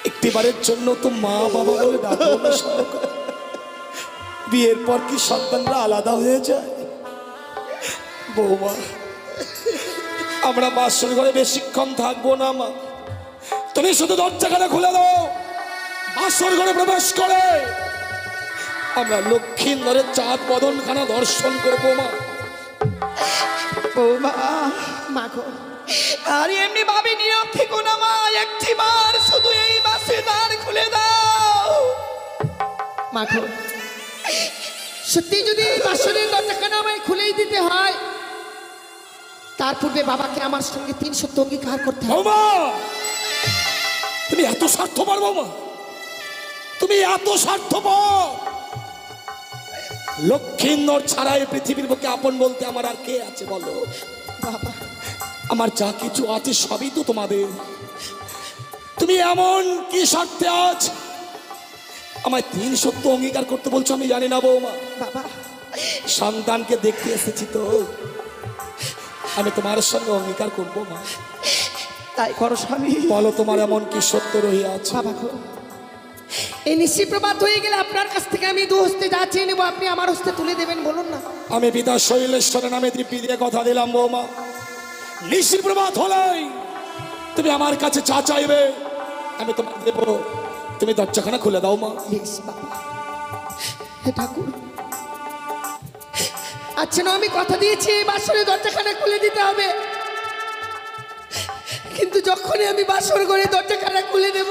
একটিবারের জন্য তো মা বাবা বলে ডাকবো না সরকার। বিয়ের পর কি সন্তানরা আলাদা হয়ে যায়? বৌমা, আমরা বাসর ঘরে বেশিক্ষণ থাকবো না মা, তুমি শুধু দরজাখানা খুলে দাও। বাসর ঘরে প্রবেশ করে আমরা লক্ষ্মীন্দরের চাঁদ বদনখানা দর্শন করবো মা। বৌমা, মা গো, আর এমনি ভাবে নীরব থেকো না মা, একটিবার শুধু এই বাসে দ্বার খুলে দাও। মা গো, সত্যি যদি এই বাসনের দরজাখানা আমায় খুলেই দিতে হয়, তার পূর্বে বাবাকে আমার সঙ্গে 3 সত্য অঙ্গীকার করতে হবে। বৌমা, তুমি এত স্বার্থপর বৌমা, তুমি এত স্বার্থপর। লক্ষ্মীন্দর ছাড়া এই পৃথিবীর বুকে আপন বলতে আমার আর কে আছে বলো? বাবা, আমার যা কিছু আছে সবই তো তোমাদের। তুমি এমন কি স্বার্থে আজ আমায় 3 সত্য অঙ্গীকার করতে বলছো আমি জানি না বৌমা। বাবা, সন্তানকে দেখতে এসেছি তো, আমি তোমার সঙ্গে অঙ্গীকার করবো মা। তাই করো স্বামী। বলো তোমার এমন কি সত্য রয়ে আছে? বাবা গো, এই নিশি প্রভাত হয়ে গেলে আপনার কাছ থেকে আমি 2 হস্তে যা চেয়ে নেবো আপনি আমার হস্তে তুলে দেবেন, বলুন না। আমি পিতা শৈলেশ্বরের নামে দীপ্তি দিয়ে কথা দিলাম বৌমা, নিশি প্রভাত হলেই তুমি আমার কাছে চা চাইবে, আমি তোমার দেবো। তুমি দরজাখানা খুলে দাও মা। বেশ বাবা। হে ঠাকুর, আচ্ছা না, আমি কথা দিয়েছি এই বাসরের দরজাখানা খুলে দিতে হবে, কিন্তু যখনই আমি বাসর ঘরে দরজাখানা খুলে দেব,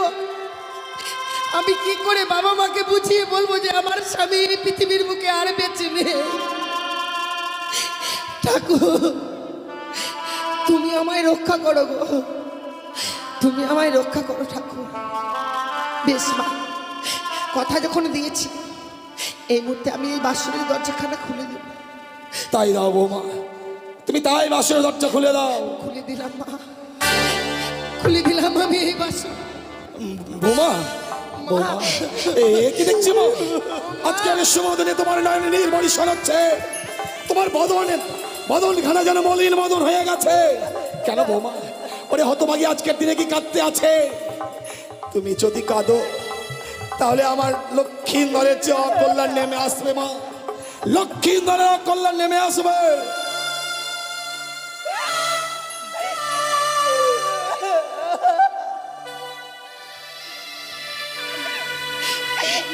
আমি কি করে বাবা মাকে বুঝিয়ে বলবো যে আমার স্বামী এই পৃথিবীর বুকে আর বেঁচে নেই? ঠাকুর, তুমি আমায় রক্ষা করো গো, তুমি আমায় রক্ষা করো ঠাকুর। বেশ মা, কথা যখন দিয়েছি এই মুহূর্তে আমি এই বাসরের দরজাখানা খুলে দেব। তাই দাও বৌমা, তুমি তাই বাসরের দরজা খুলে দাও। খুলে দিলাম মা, খুলে দিলাম আমি এই বাসর। বৌমা, বৌমা, এ কি দেখছি মা? আজকে আমি শুভদিনে তোমার নয়নে নির্মণি শোনাচ্ছে, তোমার বদনখানা যেন মলিন মদন হয়ে গেছে। কেন বৌমা? ওরে হতভাগী আজকের দিনে কি কাঁদতে আছে? তুমি যদি কাঁদো তাহলে আমার লক্ষ্মীন্দরের যে অকল্যাণ নেমে আসবে মা, লক্ষ্মীন্দরের অকল্যাণ নেমে আসবে।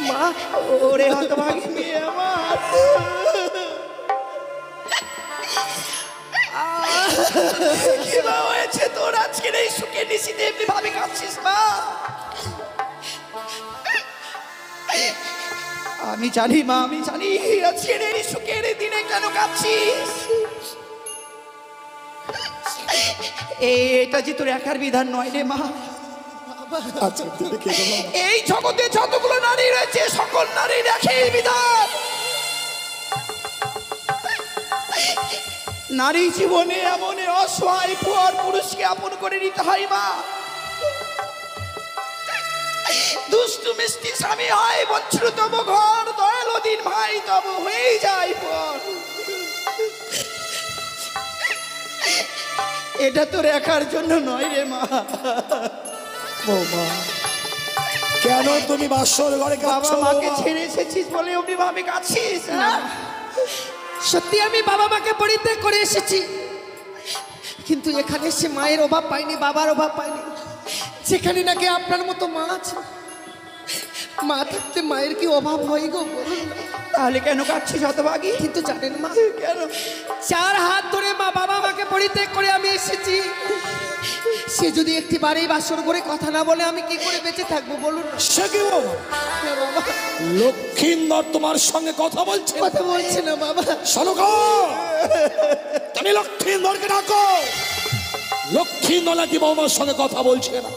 মা, ওরে হতভাগী মেয়ে আমার, কি মা হয়েছে তোর আজকের এই সুখে নিশিতে এমনি ভাবে কাঁদছিস মা? আমি জানি মা, আমি জানি আজকের এই সুখের এই দিনে কেন কাঁদছিস। এটা যে তোর একার বিধান নয় রে মা। আচ্ছা তুমি কে বলো? এই জগতে যতগুলো নারী রয়েছে সকল নারীর একই বিধান। নারী জীবনে এমন অসহায় পর পুরুষকে আপন করে নিতে হয় মা। দুষ্টু মিষ্টি স্বামী হয় বঞ্চিত তব ঘর, দয়াল দিন ভাই তব হয়ে যায় পর। এটা তোর একার জন্য নয় রে মা। বৌমা, কেন তুমি বাসর ঘরে বাবা কাঁদছো মাকে বৌমা? ছেড়ে এসেছিস বলে অমনি ভাবে কাঁদছিস না? সত্যি আমি বাবা মাকে পরিত্যাগ করে এসেছি, কিন্তু এখানে এসে মায়ের অভাব পাইনি, বাবার অভাব পাইনি। যেখানে নাকি আপনার মতো মা আছে, মা থাকতে মায়ের কি অভাব হয় গো বলুন না? তাহলে কেন কাঁদছিস হতভাগী? কিন্তু জানেন মা, কেন? 4 হাত ধরে মা বাবা মাকে পরিত্যাগ করে আমি এসেছি, সে যদি একটিবারেই বাসর করে কথা না বলে আমি কি করে বেঁচে থাকবো বলুন না? সে কি বৌমা? হ্যাঁ বাবা, লক্ষ্মীন্দর তোমার সঙ্গে কথা বলছে। কথা বলছে না বাবা। শালুকা, তুমি লক্ষ্মীন্দরকে ডাকো। লক্ষ্মীন্দর নাকি বৌমার সঙ্গে কথা বলছে না।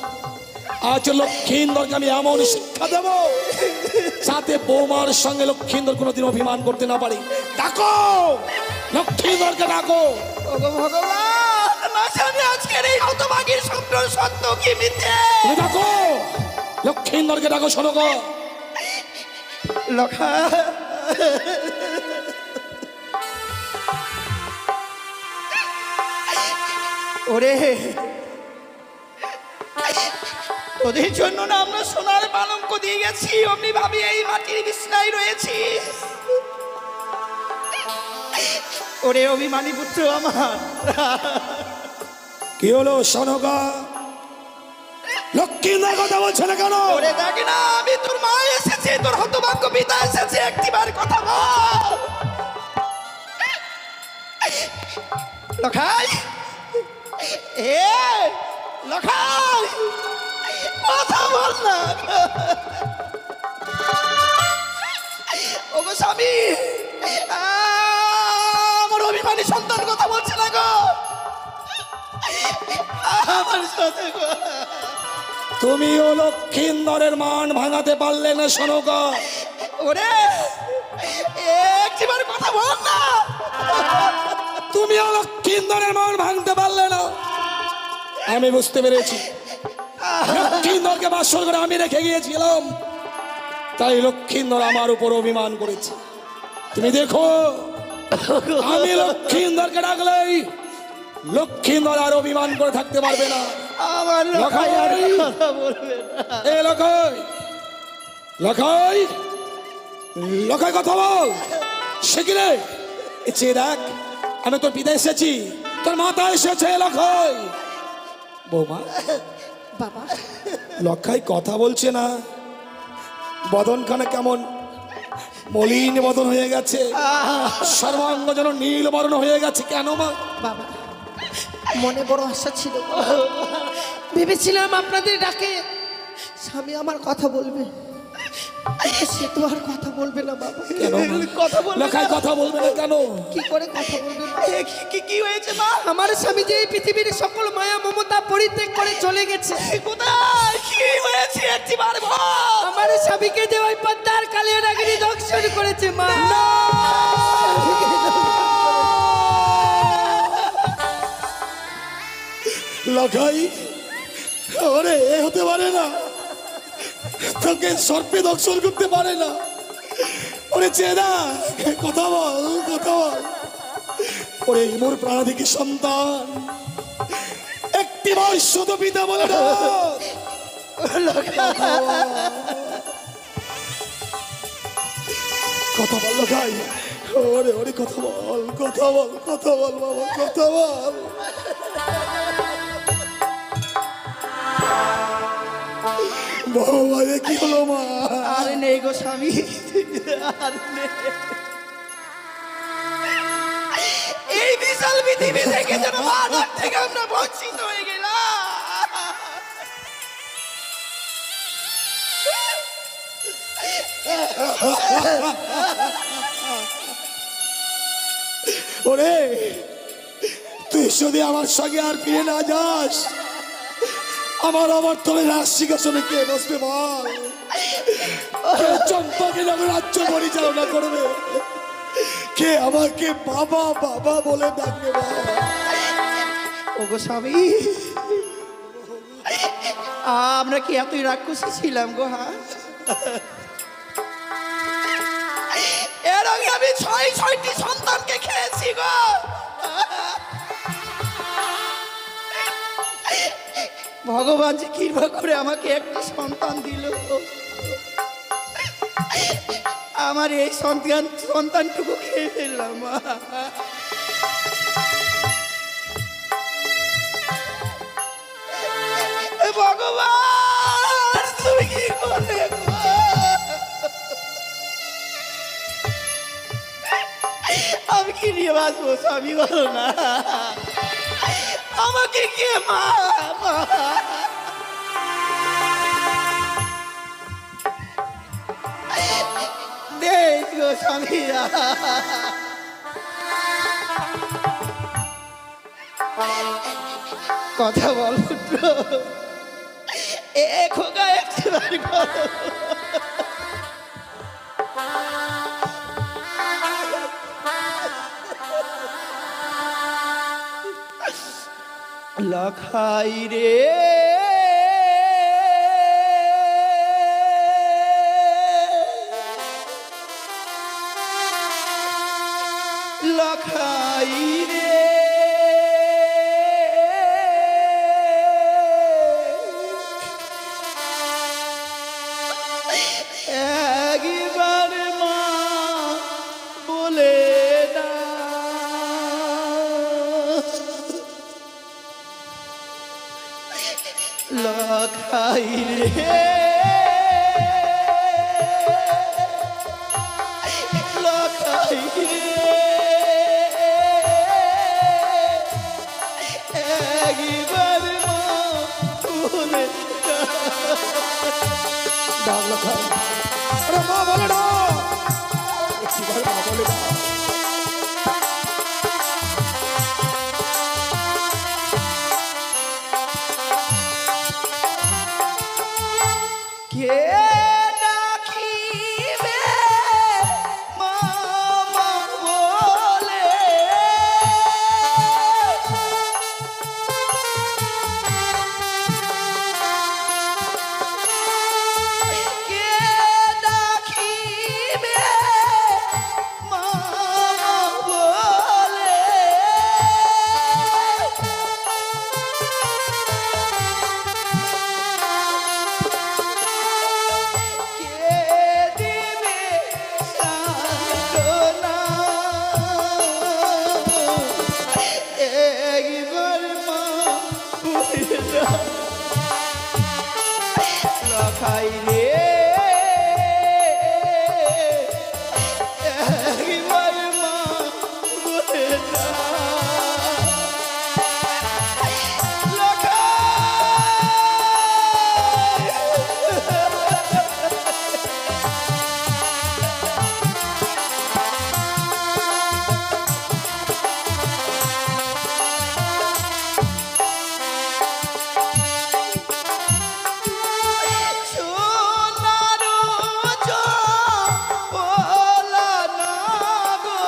আজ লক্ষ্মীন্দরকে আমি এমন শিক্ষা দেব যাতে বৌমার সঙ্গে লক্ষ্মীন্দর কোনোদিন অভিমান করতে না পারে। ডাকো, লক্ষ্মীন্দরকে ডাকো। ওগো ভগবান, না জানি আজকের এই হতভাগীর স্বপ্ন সত্য কি মিথ্যে। তুমি ডাকো, লক্ষ্মীন্দরকে ডাকো। শোনো গো, লক্ষা ওরে তোদের জন্য না আমরা সোনার পালঙ্ক দিয়ে গেছি, অমনি ভাবি এই মাটির বিছনায় রয়েছি। ওরে অভিমানী পুত্র আমার, কি হলো সনকা? লক্ষ্মীর কথা বলছে না কেন? ওরে দেখ না, আমি তোর মা এসেছে, তোর হতভাগ্য পিতা এসেছে, একটিবার কথা বল। লখাই, এ লখাই, কথা বল না। ওগো স্বামী, আমার অভিমানী সন্তান কথা বলছে না গো, আমার সাথে গো। তুমি ও লক্ষ্মীন্দরের মান ভাঙাতে পারলে না সনকা? ওরে একটিবার কথা বল না। তুমি ও লক্ষ্মীন্দরের মান ভাঙতে পারলে না, আমি বুঝতে পেরেছি। লক্ষ্মীন্দরকে বাসর করে আমি রেখে গিয়েছিলাম, তাই লক্ষ্মীন্দর আমার উপর অভিমান করেছে। তুমি দেখো, আমি লক্ষ্মীন্দরকে ডাকলেই লক্ষ্মীন্দর আর অভিমান করে থাকতে পারবে না। আমার লখাই আর কথা বলবে না। এ লখাই, লখাই, লখাই কথা বল। সে কি রে? চেয়ে দেখ, আমি তোর পিতা এসেছি, তোর মাতা এসেছে। লখাই, বৌমা, বাবা, লখাই কথা বলছে না, বদনখানা কেমন মলিন বদন হয়ে গেছে, সর্বাঙ্গ যেন নীল বর্ণ হয়ে গেছে। কেন মা? বাবা, মনে বড় আশা ছিল, ভেবেছিলাম আপনাদের ডাকে স্বামী আমার কথা বলবে, সে তো আর কথা বলবে না বাবা। কেন মা? কথা বলবে না? লখাই কথা বলবে না কেন? কি করে কথা বলবে মা? কি হয়েছে মা? আমার স্বামী যে এই পৃথিবীর সকল মায়া মমতা পরিত্যাগ করে চলে গেছে। কোথায় কি হয়েছে একটিবার বল। আমার স্বামীকে যে ওই পদ্মার কালিয়া নাগিনী দংশন করেছে মা। লখাই, ওরে এ হতে পারে না, তোকে সর্পে দর্শন করতে পারে না। ওরে চেনা, কথা বল, কথা বল। ওরে মোর প্রাণাধিক সন্তান, একটি শুধু পিতা বলে না। কথা বল লখাই, ওরে ওরে কথা বল, কথা বল, কথা বল বাবা, কথা বল। বাবা, এ কি হলো মা? আরে নেই গো স্বামী, আর নেই। এই বিশাল পৃথিবী থেকে যেন মানব থেকে আমরা বঞ্চিত হয়ে গেলাম। ওরে, তুই যদি আমার সঙ্গে আর ফিরে না যাস, আমার তবে রাজ সিংহাসনে কে বসবে বল? চম্পাকে যখন রাজ্য পরিচালনা করবে, কে আমাকে বাবা বাবা বলে ডাকবে বল? ওগো স্বামী, আমরা কি এতই রাক্ষসী ছিলাম গো? হ্যাঁ, এর আগে আমি ছয়টি সন্তানকে খেয়েছি গো। ভগবান যে কৃপা করে আমাকে একটি সন্তান দিল, আমার এই সন্তানটুকু খেয়ে ফেললাম। ভগবান তুমি কি করে? আমি কি নিয়ে বাঁচবো স্বামী, বলো না, আমাকে কে মা? দেখো স্বামী, কথা বল পুত্র, এ খোকা একটিবার করো। লখাই রে, লখাই রে, লখাই রে লখাই রে একবার বলে ডাক লখাই, আরে মা বলে না, একবার মা বলে না। কে ডাকিবে মামা বলে কে ডাকিবে মামা বলে কে দিবে সান্ত্বনা একবার মা বলে দাও লখাই রে একবার মা বলে দাও সোনারু চপলা না গো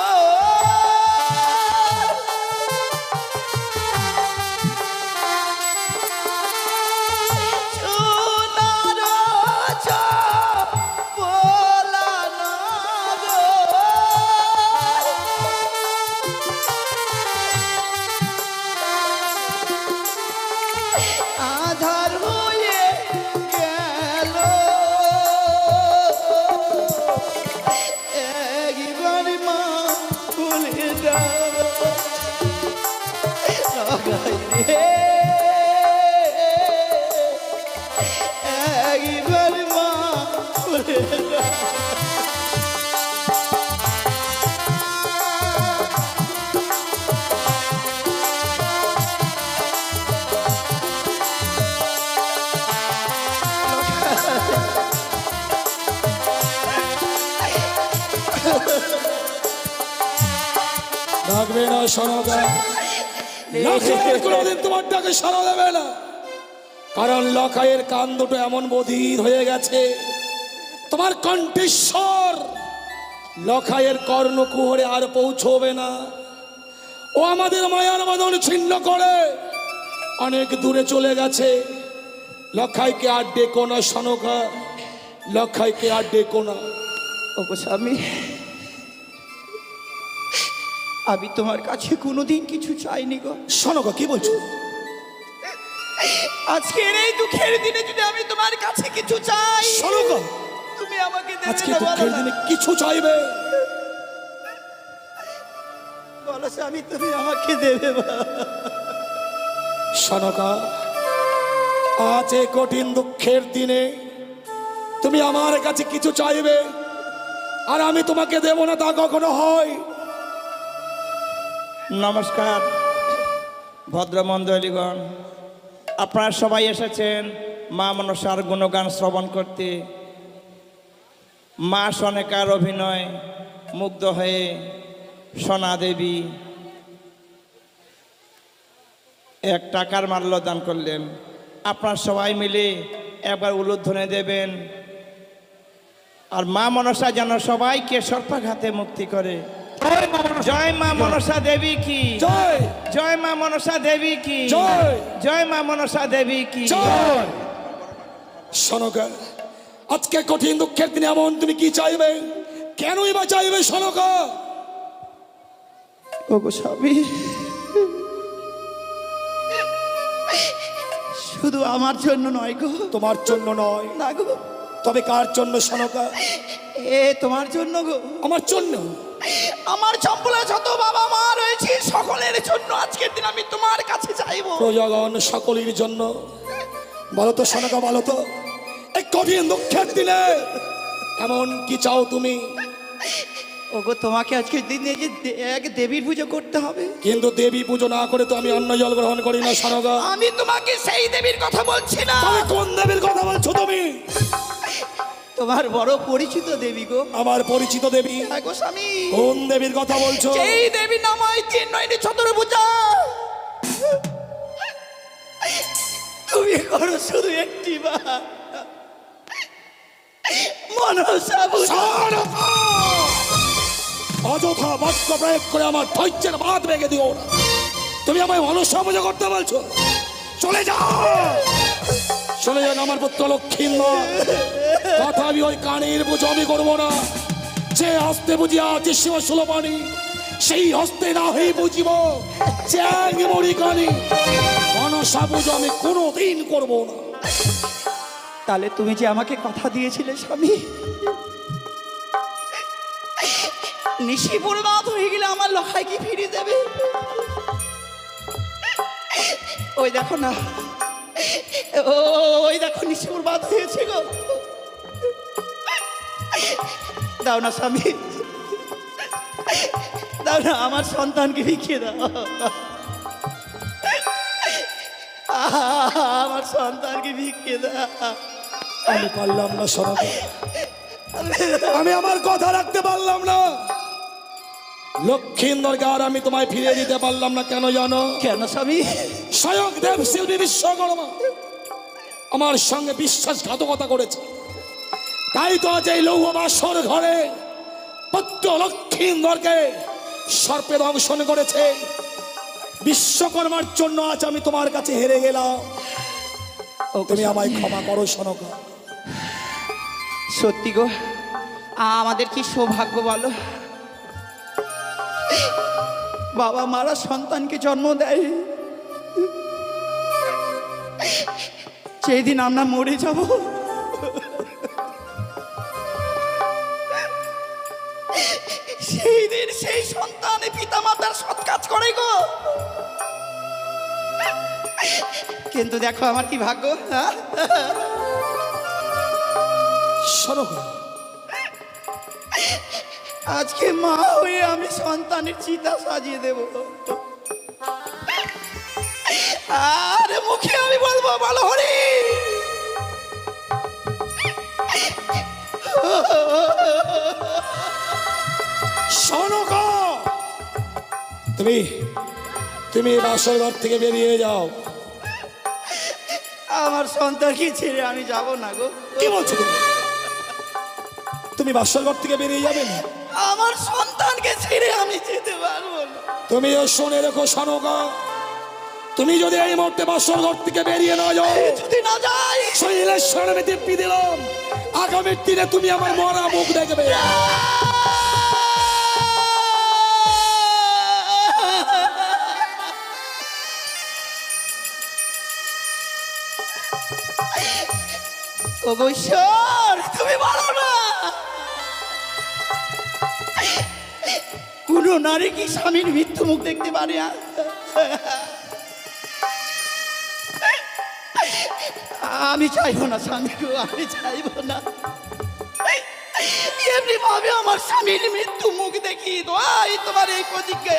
সোনারু চপলা না গো আধার হয়ে গেল একবার মা বলে দাও লখাই রে একবার মা বলে দাও ডাকবে না সনকা, লখাইয়ের কোনোদিন তোমার ডাকে সাড়া দেবে না, কারণ লখাইয়ের কান দুটো এমন বধির হয়ে গেছে, তোমার কণ্ঠেশ্বর লখাইয়ের কর্ণকুহরে আর পৌঁছবে না। ও আমাদের মায়ার বাঁধন ছিন্ন করে অনেক দূরে চলে গেছে। লখাইকে আর ডেকো না সনকা, লখাইকে আর ডেকো না। ওগো স্বামী, আমি তোমার কাছে কোনোদিন কিছু চাইনি গো। সনকা কি বলছো? আজকের এই দুঃখের দিনে যদি আমি তোমার কাছে কিছু চাই, সনকা তুমি আমাকে দেবে আজকে না দুঃখের বলো না? দিনে কিছু চাইবে? বলো স্বামী, তুমি আমাকে দেবে বা? সনকা, আজ এই কঠিন দুঃখের দিনে তুমি আমার কাছে কিছু চাইবে আর আমি তোমাকে দেব না, তা কখনো হয়? নমস্কার ভদ্রমণ্ডলীগণ, আপনারা সবাই এসেছেন মা মনসার গুণগান শ্রবণ করতে। মা সনেকার অভিনয় মুগ্ধ হয়ে সোনা দেবী 1 টাকার মাল্য দান করলেন। আপনারা সবাই মিলে একবার উলুধ্বনি দেবেন, আর মা মনসা যেন সবাইকে সর্পাঘাতে মুক্তি করে। জয় মা মনসা দেবী কি জয়, জয় মা মনসা দেবী কি জয়, জয় মা মনসা দেবী কি জয়। সনকা, আজকে কঠিন দুঃখের দিনে এমন তুমি কি চাইবে? কেনই বা চাইবে সনকা? ওগো স্বামী, শুধু আমার জন্য নয় গো। তোমার জন্য নয়, না গো, তবে কার জন্য সনকা? এ তোমার জন্য গো। আমার জন্য। আমার চম্পলা যত বাবা মা রয়েছে সকলের জন্য আজকের দিন আমি তোমার কাছে চাইবো। প্রজাগণ সকলের জন্য, বলো তো সনকা, বলো তো এই কঠিন দুঃখের দিনে এমন কি চাও তুমি? ওগো তোমাকে আজকে দিনে যে এক দেবীর পুজো করতে হবে। কিন্তু দেবী পুজো না করে তো আমি অন্ন জল গ্রহণ করি না সনকা। আমি তোমাকে সেই দেবীর কথা বলছি না। তবে কোন দেবীর কথা বলছো তুমি? তোমার বড় পরিচিত দেবী গো। আমার পরিচিত দেবী? হ্যাঁ গো স্বামী। কোন দেবীর কথা বলছো? সেই দেবীর নাম হয় তিন নয়নি চতুর্ভুজা। তুমি করো শুধু একটি বার মনসা পূজা। সনকা! অযথা বাক্য প্রয়োগ করে আমার ধৈর্যের বাঁধ ভেঙে দিও না। তুমি আমায় মনসা পূজা করতে বলছো? চলে যাও, চলে যান আমার পুত্র লক্ষ্মীন্দর। কথা আমি ওই কানের পুজো আমি করবো না। যে হস্তে বুঝিয়া চিসিম সুলপানি, সেই হস্তে না হয়ে বুঝিব চ্যাং মরি কানি। মনসা পুজো আমি কোনোদিন করবো না। তাহলে তুমি যে আমাকে কথা দিয়েছিলে স্বামী, নিশি বরবাদ হয়ে গেলে আমার লখাই কি ফিরিয়ে দেবে? ওই দেখো না, ওই দেখো নিশি বরবাদ হয়েছে গো। দাও না স্বামী, দাও না, আমার সন্তানকে ভিখিয়ে দাও। আমার সন্তানকে ভিখিয়ে দাও। আমি পারলাম না সনকা, আমি আমার কথা রাখতে পারলাম না। লক্ষ্মীন্দরকে আর আমি তোমায় ফিরিয়ে দিতে পারলাম না। কেন জানো? কেন স্বামী? স্বয়ং দেবশিল্পী বিশ্বকর্মা আমার সঙ্গে বিশ্বাসঘাতকতা করেছে। তাই তো আজ এই লৌহ বাসর ঘরে পুত্র লক্ষ্মীন্দরকে সর্পে দংশন করেছে। বিশ্বকর্মার জন্য আজ আমি তোমার কাছে হেরে গেলাম। তুমি আমায় ক্ষমা করো সনকা। সত্যি গো, আমাদের কি সৌভাগ্য বলো, বাবা মারা সন্তানকে জন্ম দেয়। সেই দিন আমরা মরে যাব, সেই দিন সেই সন্তানে পিতা মাতার সৎ কাজ করে গো। কিন্তু দেখো আমার কি ভাগ্য। সনকা, আজকে মা হয়ে আমি সন্তানের চিতা সাজিয়ে দেব, আর মুখে আমি বলবো বলো হরি। সনকা, তুমি তুমি বাসর ঘর থেকে বেরিয়ে যাও। আমার সন্তানকে ছেড়ে আমি যাব না গো। কি বলছো তুমি? তুমি বাসর ঘর থেকে বেরিয়ে যাবে না? আমার সন্তানকে ছেড়ে আমি যেতে পারবো না। তুমিও শুনে রেখো সনকা, তুমি যদি এই মুহূর্তে বাসর ঘর থেকে বেরিয়ে না যাও, যদি না যাই, শৈলের সামনে দিব্যি দিলাম আগামীর দিনে তুমি আমার মরা মুখ দেখবে। ওগো ঈশ্বর, তুমি বলো না, কোন নারী কি স্বামীর মৃত্যু মুখ দেখতে পারে? আমি চাইবো না স্বামী গো, আমি চাইবো না। এমনি ভাবে আমার স্বামীর মৃত্যু মুখ দেখি দোয়াই তোমার এই প্রতিজ্ঞা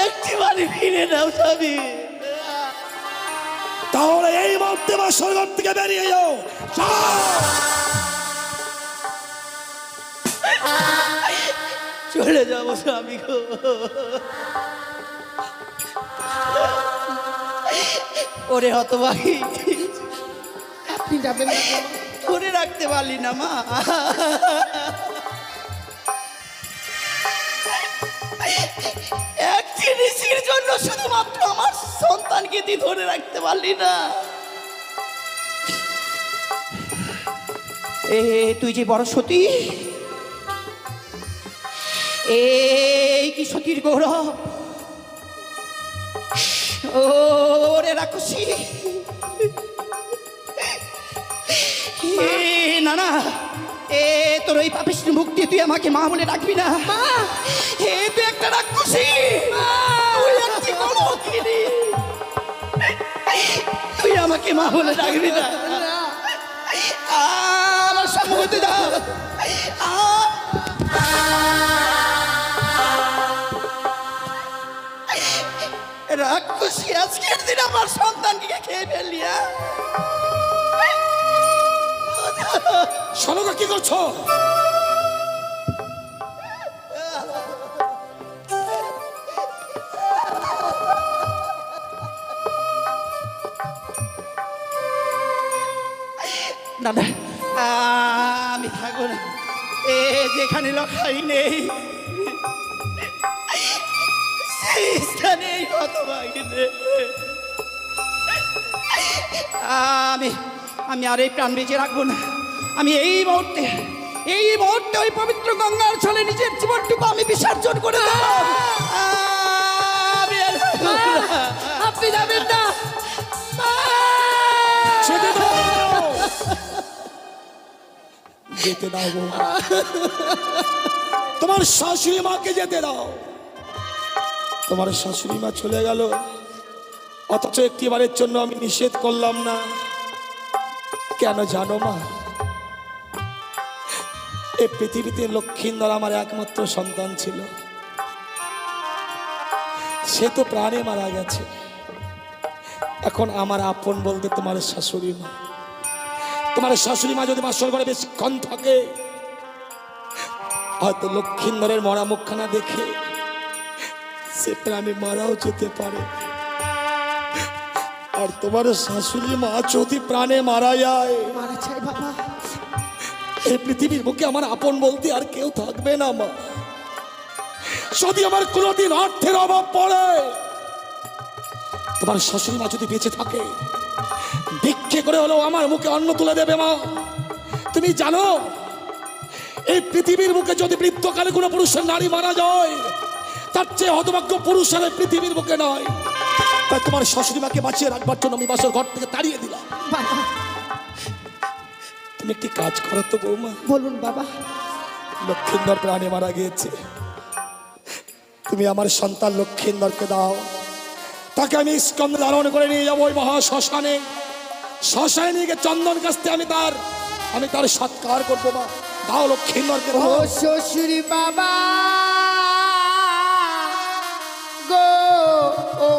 একটিবার ফিরে নাও স্বামী। তাহলে এই মুহূর্তে বাসর ঘর থেকে বেরিয়ে যাও। চলে যাবো স্বামী গো। ওরে হতভাগী, আপনি যাবেন না গো? ধরে রাখতে পারলি না মা। এক জিনিসের জন্য শুধুমাত্র আমার সন্তানকে তুই ধরে রাখতে পারলি না। তুই যে বড় সতী, এই কি সতীর গৌরব। ওরে রাক্ষসী, না না, তোর ওই পাপিষ্ঠ মুখ দিয়ে তুই আমাকে মা বলে ডাকবি না। তুই একটা রাক্ষসী, তুই একটি কলঙ্কিনী। তুই আমার মা বলে ডাকবি না। আমার সম্মতি দাও। রাক্ষসী আজকের দিন আমার সন্তানকে খেয়ে ফেললি। সনকা কি করছো? না না, আমি থাকবো না। এ যেখানে লখাই নেই সেই স্থানে হতভাগী নেই। আমি আর এই প্রাণ বেঁচে রাখবো না। আমি এই মুহূর্তে ওই পবিত্র গঙ্গার ছলে নিজের জীবনটুকু আমি বিসর্জন করে দেবো। আমি আর থাকবো না। আপনি যাবেন না। যেতে দাও, যেতে দাও গো। তোমার শাশুড়ি মাকে যেতে দাও। তোমার শাশুড়ি মা চলে গেল, অথচ একটিবারের জন্য আমি নিষেধ করলাম না। কেন জানো মা? এই পৃথিবীতে লক্ষ্মীন্দর আমার একমাত্র সন্তান ছিল। সে তো প্রাণে মারা গেছে। এখন আমার আপন বলতে তোমার শাশুড়ি মা। তোমার শাশুড়ি মা যদি বাসর ঘরে বেশিক্ষণ থাকে, হয়তো লক্ষ্মীন্দরের মরা মুখখানা দেখে সে প্রাণে মারাও যেতে পারে। আর তোমার শাশুড়ি মা যদি প্রাণে মারা যায়, মারা চাই বাবা। এই পৃথিবীর বুকে আমার আপন বলতে আর কেউ থাকবে না মা। যদি আমার কোনোদিন অর্থের অভাব পড়ে, তোমার শাশুড়ি মা যদি বেঁচে থাকে, ভিক্ষে করে হলেও আমার মুখে অন্ন তুলে দেবে মা। তুমি জানো, এই পৃথিবীর বুকে যদি বৃদ্ধকালে কোনো পুরুষের নারী মারা যায়, তার চেয়ে হতভাগ্য পুরুষের এই পৃথিবীর বুকে নয়। তাই তোমার শাশুড়ি মাকে বাঁচিয়ে রাখবার জন্য আমি বাসর ঘর থেকে তাড়িয়ে দিলাম। বাবা তুমি একটি কাজ করো তো বৌমা। বলুন বাবা। লক্ষ্মীন্দর প্রাণে মারা গিয়েছে, তুমি আমার সন্তান লক্ষ্মীন্দরকে দাও। তাকে আমি স্কন্ধে ধারণ করে নিয়ে যাবো ওই মহা শ্মশানে। শ্মশানে নিয়ে গিয়ে চন্দন কাস্তে আমি তার সৎকার করবো মা। দাও লক্ষ্মীন্দরকে ও দাও। শ্বশুরি বাবা গো, ও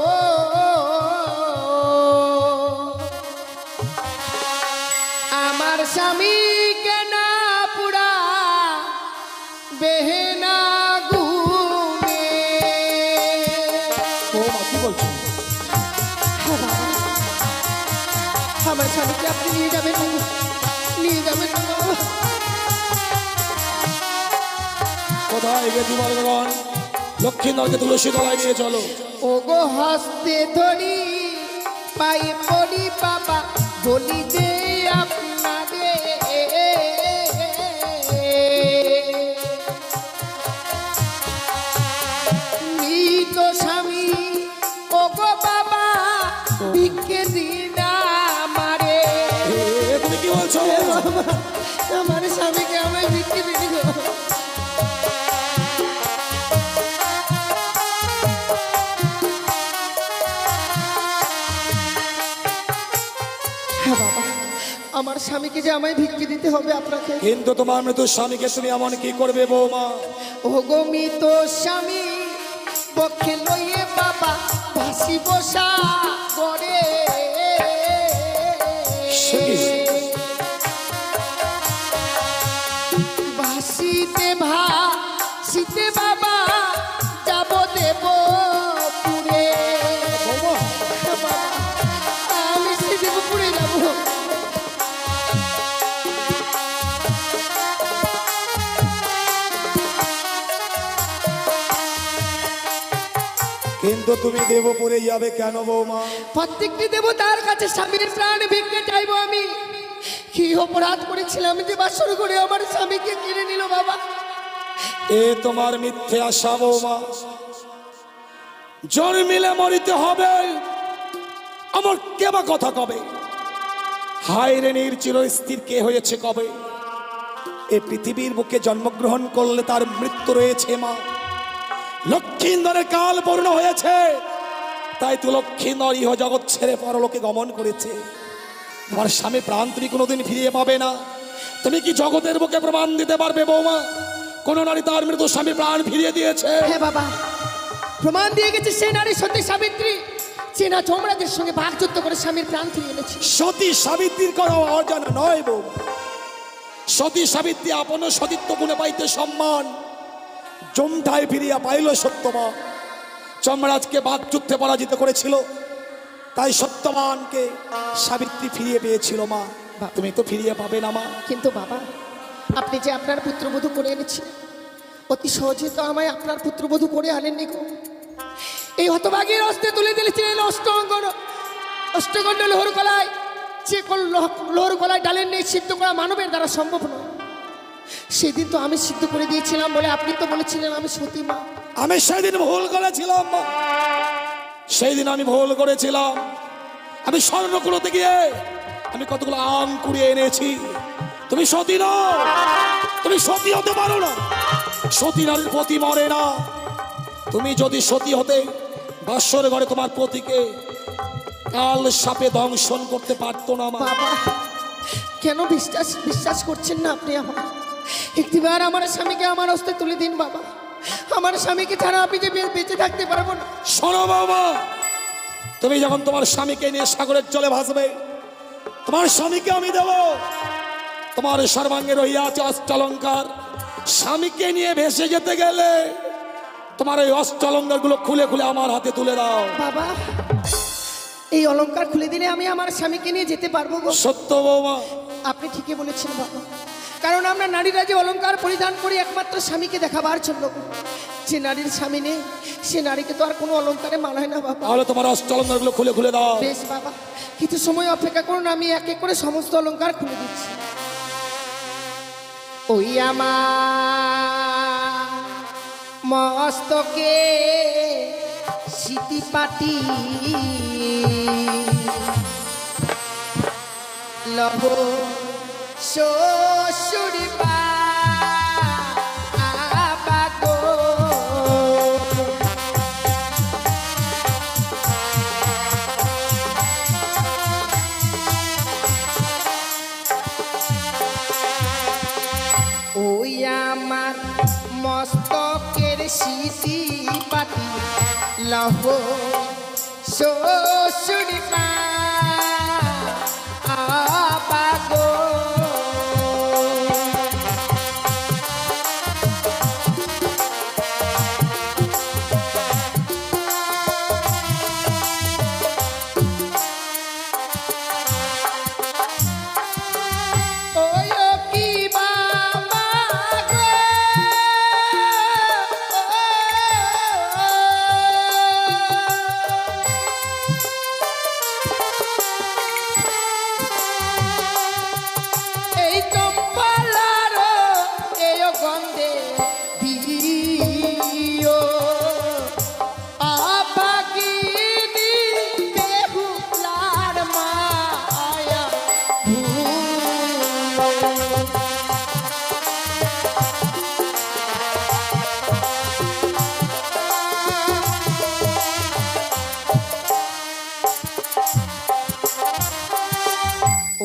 আমার স্বামী কেন পুরা বেহেনা গুনে। ও মা কি বলছো? আমার স্বামীকে আপনি নিয়ে যাবেন না, নিয়ে যাবেন না বাবা। কোথায় গেছি বলগণ? লক্ষ্মীন্দরকে তুলসী তলায় নিয়ে চলো। ও গো হস্তে ধরি পায়ে পড়ি বাবা, বলি দে আপনাদের মৃত স্বামী। ও গো বাবা ভিক্ষে দিন আমারে। তুমি কি বলছো? আমার স্বামীকে আমায় ভিক্ষে দিন গো। হ্যাঁ বাবা, আমার স্বামীকে যে আমায় ভিক্ষে দিতে হবে আপনাকে। কিন্তু তোমার মৃত স্বামীকে তুমি এমন কি করবে বৌমা? ও গো মৃত স্বামী পক্ষে লইয়ে বাবা ভাসি বসা করে। ভাসিতে ভাসিতে বাবা যাব দেব পুরে। আমি সে দেব পুরে যাব। কিন্তু তুমি দেবপুরে যাবে কেন বৌমা? প্রত্যেকটি দেবতার কাছে স্বামীর প্রাণ ভিক্ষে চাইবো আমি। কি অপরাধ করেছিলাম যে বাসর করে আমার স্বামীকে কিনে নিল বাবা। এ তোমার মিথ্যে আশা বৌমা। জন্মিলে মরিতে হবে, আমার কেবা কথা কবে? হায় রে নির্চির স্থির কে হয়েছে কবে? এ পৃথিবীর বুকে জন্মগ্রহণ করলে তার মৃত্যু রয়েছে মা। লক্ষ্মীন্দরের কাল পূর্ণ হয়েছে, তাই তো লক্ষ্মীন্দর ইহ জগৎ ছেড়ে পরলোকে গমন করেছে। তোমার স্বামী প্রাণ তুমি কোনোদিন ফিরিয়ে পাবে না। তুমি কি জগতের বুকে প্রমাণ দিতে পারবে বৌমা কোন নারী তার মৃত স্বামী প্রাণ ফিরিয়ে দিয়েছে? হ্যাঁ বাবা, প্রমাণ দিয়ে গেছে সেই নারী সতী সাবিত্রী, চেনা চমড়াদের সঙ্গে বাকযুদ্ধ করে স্বামীর প্রাণ ফিরিয়ে এনেছে। সতী সাবিত্রীর কোনো অজানা নয় বৌমা। সতী সাবিত্রী আপন সতীত্ব গুণে পাইতে সম্মান জমঠায় ফিরিয়া পাইল সত্যবান। যমরাজকে বাকযুদ্ধে পরাজিত করেছিল, তাই সত্যবানকে সাবিত্রী ফিরিয়ে পেয়েছিল মা। তুমি তো ফিরিয়ে পাবে না মা। কিন্তু বাবা, আপনি যে আপনার পুত্রবধূ করে এনেছেন, অতি সহজে তো আমায় আপনার পুত্রবধূ করে আনেননি গো। এই হতভাগীর হস্তে তুলে দিয়েছিলেন অষ্টগণ্ড লোহর গলায়, যে লোহর গলায় ডালের নেই সিদ্ধ করা মানবের দ্বারা সম্ভব নয়। সেদিন তো আমি সিদ্ধ করে দিয়েছিলাম বলে আপনি তো বলেছিলেন আমি সতী মা। আমি সেদিন ভুল করেছিলাম মা, সেই দিন আমি ভুল করেছিলাম। আমি স্বর্ণকুড়োতে গিয়ে আমি কতগুলো আম কুড়িয়ে এনেছি। তুমি সতী নও, তুমি সতী হতে পারো না। সতী নারীর পতি মরে না। তুমি যদি সতী হতে বাসর ঘরে তোমার পতিকে কাল সাপে দংশন করতে পারতো না মা। বাবা, কেন বিশ্বাস করছেন না আপনি আমার? একটিবার আমার স্বামীকে আমার হস্তে তুলে দিন বাবা। আমার স্বামীকে ছাড়া আপনি যে বেঁচে থাকতে পারবো না। শোনো বাবা, তুমি যখন তোমার স্বামীকে নিয়ে সাগরের জলে ভাসবে, তোমার স্বামীকে আমি দেব। তোমার সর্বাঙ্গে রহিয়া আছে অষ্টলঙ্কার। স্বামীকে নিয়ে ভেসে যেতে গেলে তোমার এই অষ্টলঙ্কার গুলো খুলে খুলে আমার হাতে তুলে দাও বাবা। এই অলংকার খুলে দিলে আমি আমার স্বামীকে নিয়ে যেতে পারবো গো। সত্য বৌমা, আপনি ঠিকই বলেছেন বাবা, কারণ আমরা নারীরা যে অলংকার পরিধান করি একমাত্র স্বামীকে দেখাবার জন্য। যে নারীর স্বামী নেই সে নারীকে তো আর কোনো অলংকারে মানায় না বাবা। তাহলে তোমার অষ্টলঙ্কার গুলো খুলে খুলে দাও। বেশ বাবা, কিছু সময় অপেক্ষা করুন, আমি এক এক করে সমস্ত অলংকার খুলে দিচ্ছি। ওই আমার মস্তকে সিটি পাটি লহ শ্বশুরি বাগো। ওই আমার মস্তকের সিটি পাটি লহ শ্বশুরি বাগো।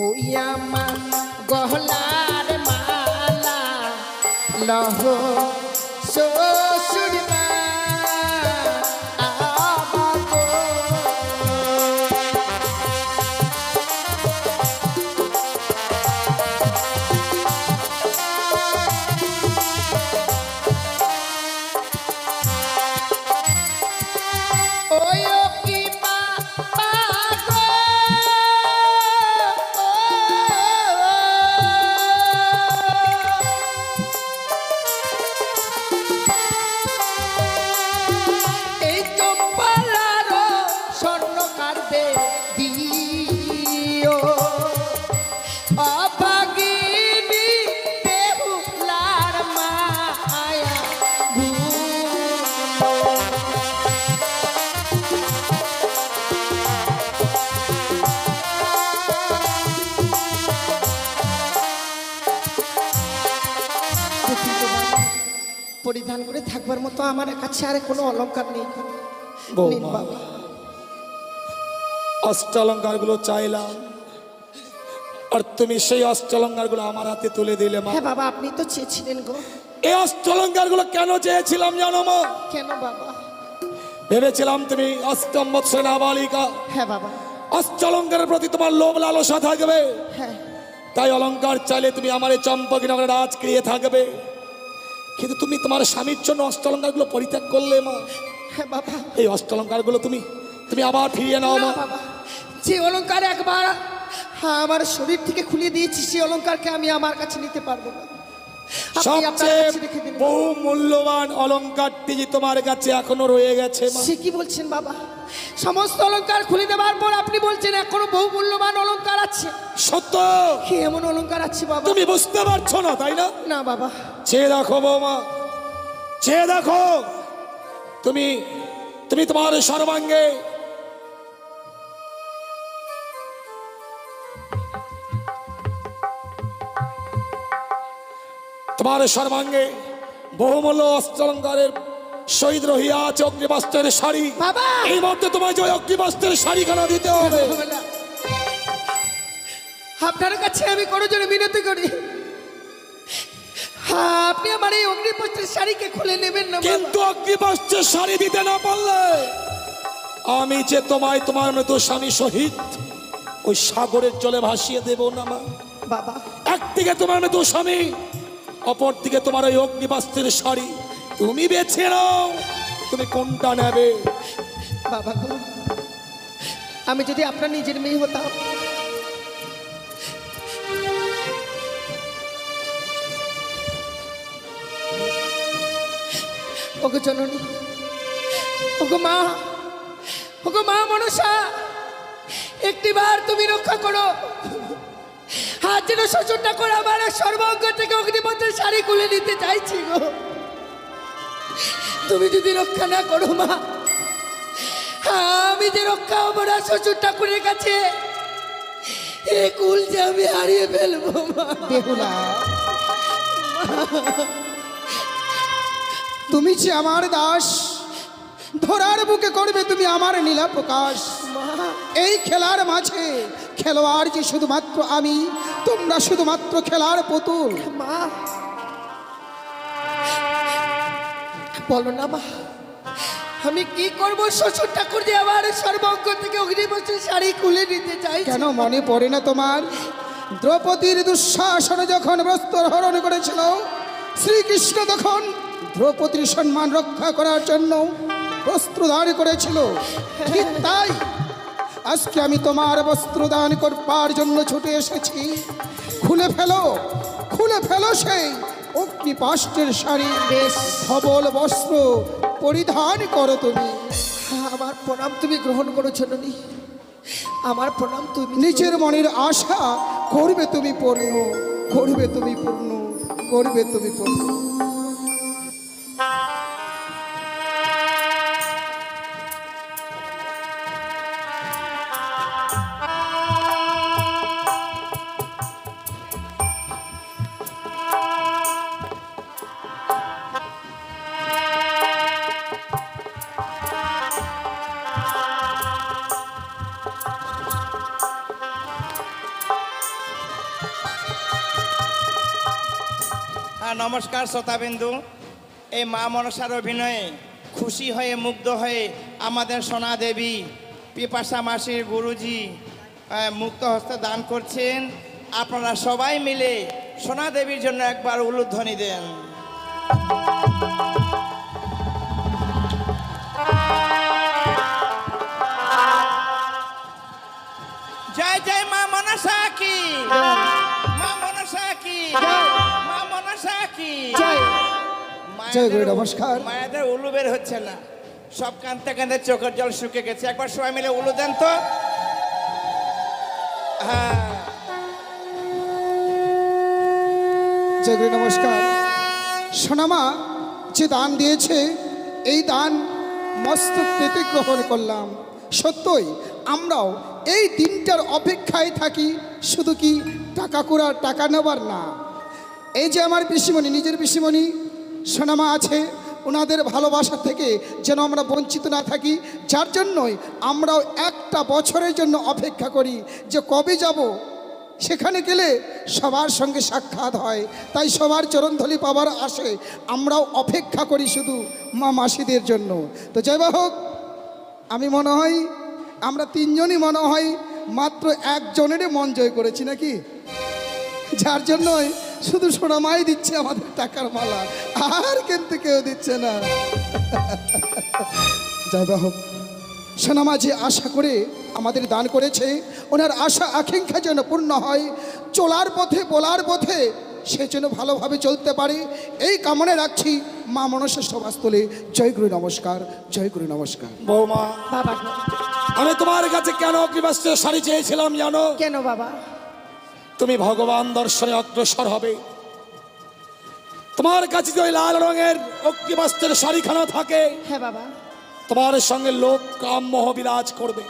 ওই আমার গহলার মালা লহ শ্বশুর বাগো। ওই কি বাগো। এই চম্পালার স্বর্ণ কাটবে দিও অভাগিনী বেহুলার মায়া পরিধান করে থাকবার মতো আমার কাছে আর কোনো অলংকার নেই। নিন বৌমা, বাবা। অষ্টলঙ্কার গুলো চাইলাম, আর তুমি সেই অষ্টলঙ্কারগুলো আমার হাতে তুলে দিলে মা। হ্যাঁ বাবা, আপনি তো চেয়েছিলেন গো। এই অষ্টলঙ্কারগুলো কেন চেয়েছিলাম জানো মা? কেন বাবা? ভেবেছিলাম তুমি অষ্টম বৎসর নাবালিকা, হ্যাঁ বাবা। অষ্টলঙ্কারের প্রতি তোমার লোভ লালসা থাকবে, হ্যাঁ তাই অলঙ্কার চাইলে তুমি আমার এই চম্পকনগরে রাজ ক্রিয়ে থাকবে। কিন্তু তুমি তোমার স্বামীর জন্য অষ্টলঙ্কারগুলো পরিত্যাগ করলে মা। হ্যাঁ বাবা। এই অষ্টলঙ্কারগুলো তুমি তুমি আবার ফিরিয়ে নাও না মা। বাবা, যে অলংকার একবার আমার শরীর থেকে খুলে দিয়েছি, সেই অলংকারকে আমি আমার কাছে নিতে পারবো না। আপনি আপনার সবচেয়ে কাছে রেখে দিন। বহু মূল্যবান অলঙ্কারটি যে তোমার কাছে এখনো রয়ে গেছে মা। সে কি বলছেন বাবা? সমস্ত অলংকার খুলে দেওয়ার পর আপনি বলছেন এখনো বহু মূল্যবান অলংকার আছে? সত্য। কি এমন অলংকার আছে বাবা? তুমি বুঝতে পারছো না তাই না? না বাবা। চেয়ে দেখো বৌমা, চেয়ে দেখো। তুমি তুমি তোমার সর্বাঙ্গে তোমার সর্বাঙ্গে বহুমূল্য অষ্টলঙ্কারের শহীদ রহিয়া আছে অগ্নিবস্ত্রের শাড়ি। বাবা! এই মধ্যে তোমায় যে অগ্নিবস্ত্রের শাড়িখানা দিতে হবে। আপনার কাছে আমি কোনো জন্য মিনতি করি, আপনি আমার এই অগ্নিপত্রের শাড়িকে খুলে নেবেন না বাবা। কিন্তু অগ্নিবস্ত্রের শাড়ি দিতে না পারলে আমি যে তোমায় তোমার মতো স্বামী শহীদ ওই সাগরের জলে ভাসিয়ে দেব না মা। বাবা, একদিকে তোমার মতো স্বামী, অপর দিকে তোমার ওই অগ্নিবস্ত্রের শাড়ি। তুমি বেছে নাও তুমি কোনটা নেবে। বাবা গো, আমি যদি আপনার নিজের মেয়ে হতাম, ওগো জননী, ওগো মা, ওগো মা মনসা, একটিবার তুমি রক্ষা করো। হাত যেন শ্বশুরটা করে আমার সর্বাঙ্গ থেকে অগ্নিপথের শাড়ি খুলে নিতে চাইছি গো। তুমি যদি রক্ষা না করো মা, আমি যে রক্ষা হবো না শ্বশুর ঠাকুরের কাছে, এ কুল যে আমি হারিয়ে ফেলবো মা। বেহুলা, তুমি যে আমার দাস, ধরার বুকে করবে তুমি আমার নীলা প্রকাশ। এই খেলার মাঝে খেলোয়াড় যে শুধুমাত্র আমি, তোমরা শুধুমাত্র খেলার পুতুল। মা বলো না মা, আমি কি করবো? শ্বশুর ঠাকুর যে আমার সর্বাঙ্গ থেকে অগ্নিবস্ত্রের শাড়ি খুলে নিতে চাই। কেন মনে পড়ে না তোমার দ্রৌপদীর দুঃশাসনে যখন বস্ত্র হরণ করেছিল, শ্রীকৃষ্ণ তখন দ্রৌপদীর সম্মান রক্ষা করার জন্য বস্ত্রদান করেছিল। ঠিক তাই আজকে আমি তোমার বস্ত্রদান করবার জন্য ছুটে এসেছি। খুলে ফেলো, খুলে ফেলো সেই অগ্নিপাষ্টের শাড়ি, বেশ ধবল বস্ত্র পরিধান করো তুমি। আমার প্রণাম তুমি গ্রহণ করো জননী, আমার প্রণাম তুমি। নিজের মনের আশা করবে তুমি পূর্ণ, করবে তুমি পূর্ণ, করবে তুমি পূর্ণ। নমস্কার শ্রোতাবিন্দু। এই মা মনসার অভিনয়ে খুশি হয়ে মুগ্ধ হয়ে আমাদের সোনা দেবী পিপাসা মাসির গুরুজি মুক্ত হস্তে দান করছেন। আপনারা সবাই মিলে সোনা দেবীর জন্য একবার উলুধ্বনি দেন। জয় জয় মা মনসা কি, মা মনসা কি, মা মনসা কি। জয় গুরু, নমস্কার। মায়েদের উলু বের হচ্ছে না, সব কাঁদতে কাঁদতে চোখের জল শুকে গেছে। একবার সবাই মিলে উলু দেন তো। হ্যাঁ, জয় গুরু, নমস্কার। সোনামা যে দান দিয়েছে, এই দান মস্তক পেতে গ্রহণ করলাম। সত্যই আমরাও এই দিনটার অপেক্ষায় থাকি, শুধু কি টাকা কুড়ার, টাকা নেবার না। এই যে আমার পিসিমণি, নিজের পিসিমণি সোনামা আছে, ওনাদের ভালোবাসা থেকে যেন আমরা বঞ্চিত না থাকি। যার জন্যই আমরাও একটা বছরের জন্য অপেক্ষা করি যে কবে যাব সেখানে গেলে সবার সঙ্গে সাক্ষাৎ হয়, তাই সবার চরণধলি পাবার আসে আমরাও অপেক্ষা করি শুধু মা মাসিদের জন্য। তো যাই বা হোক, আমি মনে হয় আমরা তিনজনই মনে হয় মাত্র একজনেরই মন জয় করেছি নাকি, যার জন্যই শুধু সোনামাই দিচ্ছে আমাদের টাকার মালা, আর কিন্তু কেউ দিচ্ছে না। যাই বা হোক, সোনামা যে আশা করে আমাদের দান করেছে, ওনার আশা আকাঙ্ক্ষা যেন পূর্ণ হয়, চলার পথে বলার পথে সে যেন ভালোভাবে চলতে পারে, এই কামনা রাখছি মা মনসা সভাস্থলে। জয় গুরু নমস্কার, জয় গুরু নমস্কার। বৌমা, বাবা আমি তোমার কাছে কেন অগ্নিবস্ত্রের শাড়ি চেয়েছিলাম জানো? কেন বাবা? তুমি ভগবান দর্শনে অগ্রসর হবে, তোমার কাছে যে ওই লাল রঙের অগ্নিবস্ত্রের শাড়িখানা থাকে, হ্যাঁ বাবা, তোমার সঙ্গে লোক কাম মোহ বিরাজ করবে।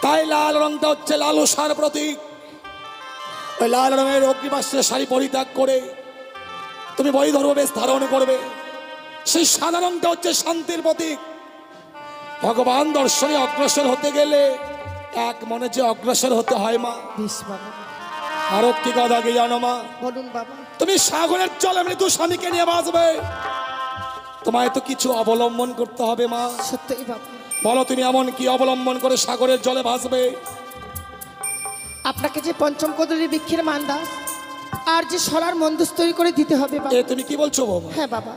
তাই লাল রংটা হচ্ছে লালসার প্রতীক। ওই লাল রঙের অগ্নিবস্ত্রের শাড়ি পরিত্যাগ করে তুমি বৈধর্ম বেশ ধারণ করবে। সেই সাদা রংটা হচ্ছে শান্তির প্রতীক। ভগবান দর্শনে অগ্রসর হতে গেলে এক মনে যে অগ্রসর হতে হয় মা। বেশ বাবা। আর কি কথা কি জানো মা? বলুন বাবা। তুমি সাগরের জলে মৃত্যু স্বামীকে নিয়ে বাঁচবে, তোমায় তো কিছু অবলম্বন করতে হবে মা। সত্যই বাবা। বলো তুমি এমন কি অবলম্বন করে সাগরের জলে ভাসবে? আপনাকে যে পঞ্চম কদলী বৃক্ষের মান্দাস আর যে সলার মন্দস তৈরি করে দিতে হবে বাবা। এ তুমি কি বলছো বৌমা? হ্যাঁ বাবা।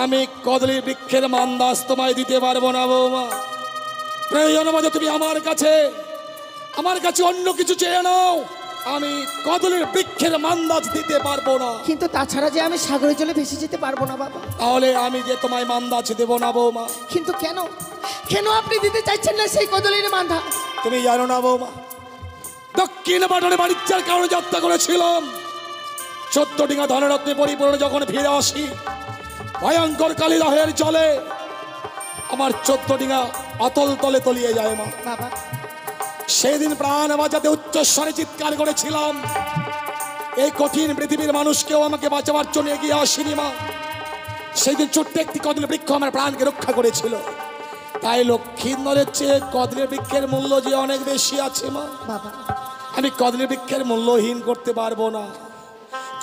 আমি কদলী বৃক্ষের মান্দাস তোমায় দিতে পারবো না বৌমা। প্রয়োজন মতো তুমি আমার কাছে অন্য কিছু চেয়ে নাও, আমি কদলীর বৃক্ষের মান্দাস দিতে পারবো না। কিন্তু তাছাড়া যে আমি সাগরের জলে ভেসে যেতে পারবো না বাবা। তাহলে আমি যে তোমায় মান্দাস দেবো না বৌমা। কিন্তু কেন কেন আপনি দিতে চাইছেন না সেই কদলীর মান্ধা? তুমি জানো না বৌমা, দক্ষিণ পাটনে বাণিজ্যের কারণে যাত্রা করেছিলাম, 14 ডিঙা ধনরত্নে পরিপূর্ণ যখন ফিরে আসি, ভয়ঙ্কর কালিদাহের জলে আমার 14 ডিঙা অতল তলে তলিয়ে যায় মা। বাবা, সেদিন প্রাণ বাঁচাতে উচ্চস্বরে চিৎকার করেছিলাম, এই কঠিন পৃথিবীর মানুষকেও আমাকে বাঁচাবার জন্য এগিয়ে আসেনি মা। সেদিন ছোট্ট একটি কদলী বৃক্ষ আমার প্রাণকে রক্ষা করেছিল। তাই লক্ষ্মীন্দরের চেয়ে কদলী বৃক্ষের মূল্য যে অনেক বেশি আছে মা। বাবা, আমি কদলী বৃক্ষের মূল্যহীন করতে পারবো না।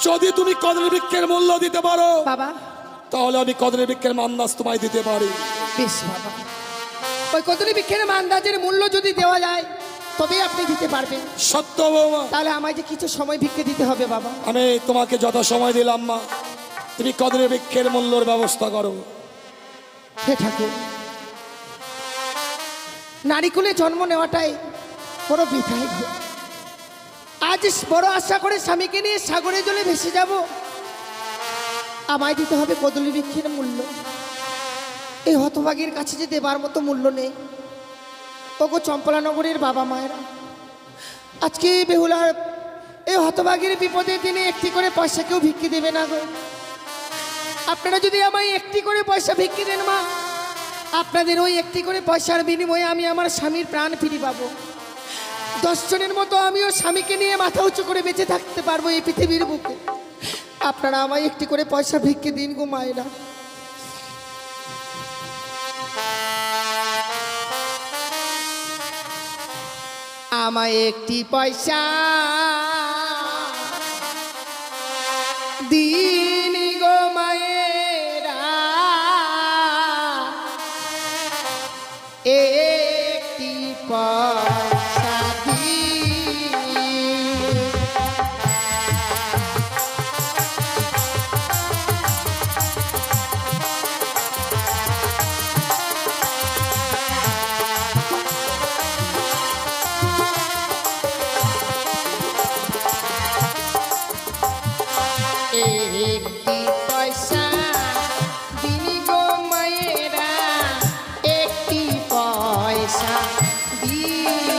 যদি তুমি কদলী বৃক্ষের মূল্য দিতে পারো বাবা, তাহলে আমি কদলী বৃক্ষের মান্দাস তোমায় দিতে পারি। বেশ বাবা, ওই কদলী বৃক্ষের মান্দাজের মূল্য যদি দেওয়া যায় তবেই আপনি দিতে পারবেন। সত্য বৌমা, তাহলে আমায় যে কিছু সময় ভিক্ষে দিতে হবে বাবা। আমি তোমাকে যত সময় দিলাম মা, তুমি কদলী বৃক্ষের মূল্যর ব্যবস্থা করো। হে ঠাকুর, নারীকুলে জন্ম নেওয়াটাই বড় বৃথাই। আজ বড় আশা করে স্বামীকে নিয়ে সাগরের জলে ভেসে যাব, আমায় দিতে হবে কদলী বৃক্ষের মূল্য। এই হতভাগীর কাছে যে দেবার মতো মূল্য নেই। ওগো চম্পলানগরের বাবা মায়েরা, আজকে এই বেহুলার এই হতভাগীর বিপদে দিনে একটি করে পয়সা কেউ ভিক্ষে দেবে না গো। আপনারা যদি আমায় একটি করে পয়সা ভিক্ষে দেন মা, আপনাদের ওই একটি করে পয়সার বিনিময়ে আমি আমার স্বামীর প্রাণ ফিরে পাবো। 10 জনের মতো আমিও স্বামীকে নিয়ে মাথা উঁচু করে বেঁচে থাকতে পারবো এই পৃথিবীর বুকে। আপনারা আমায় একটি করে পয়সা ভিক্ষে দিন গো মায়েরা। আমায় একটি পয়সা দিন গো মায়েরা, একটি পয়সা দিন। একটি পয়সা দিন গো মায়েরা, একটি পয়সা দিন।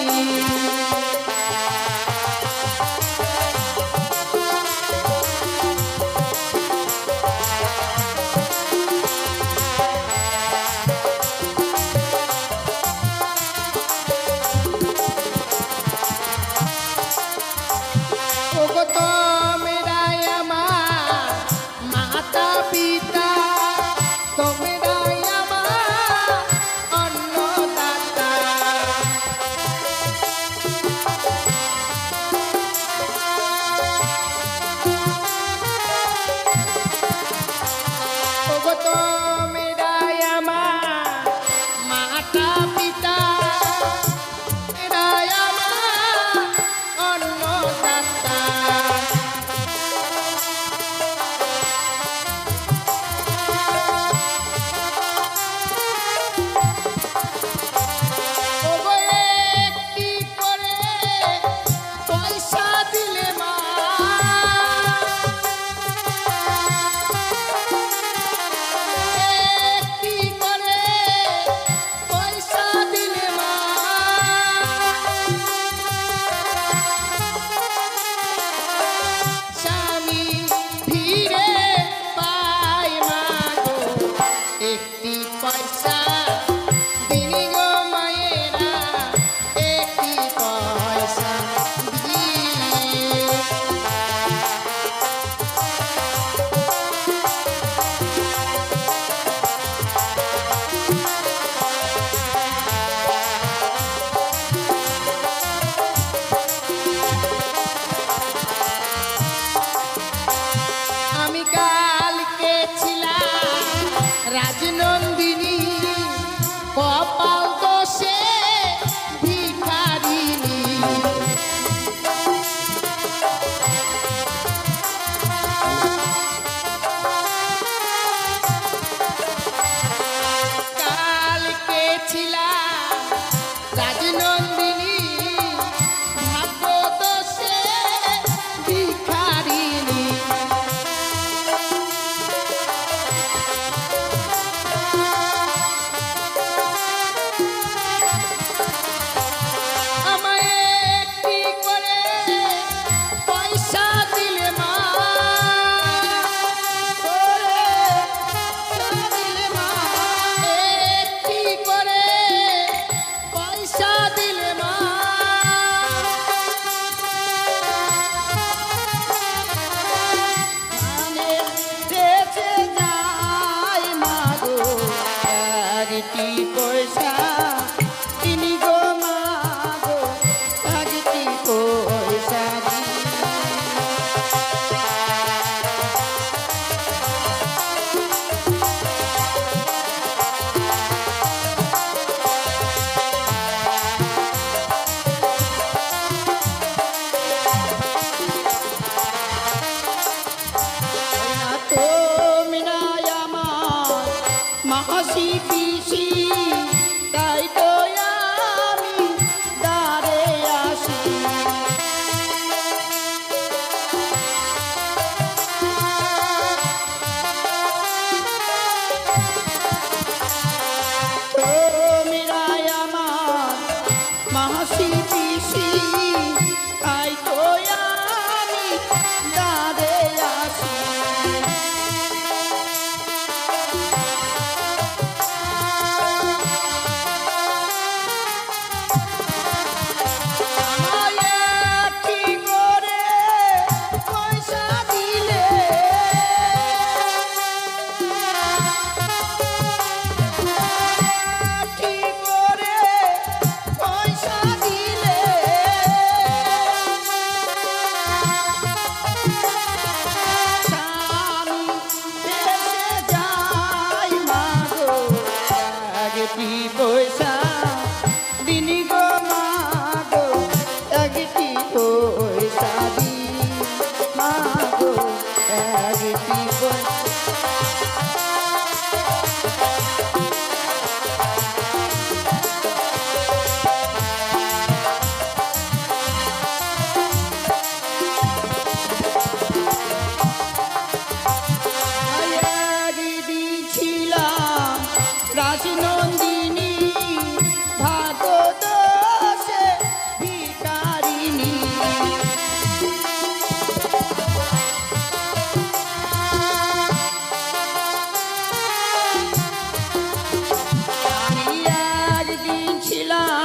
ছিলাম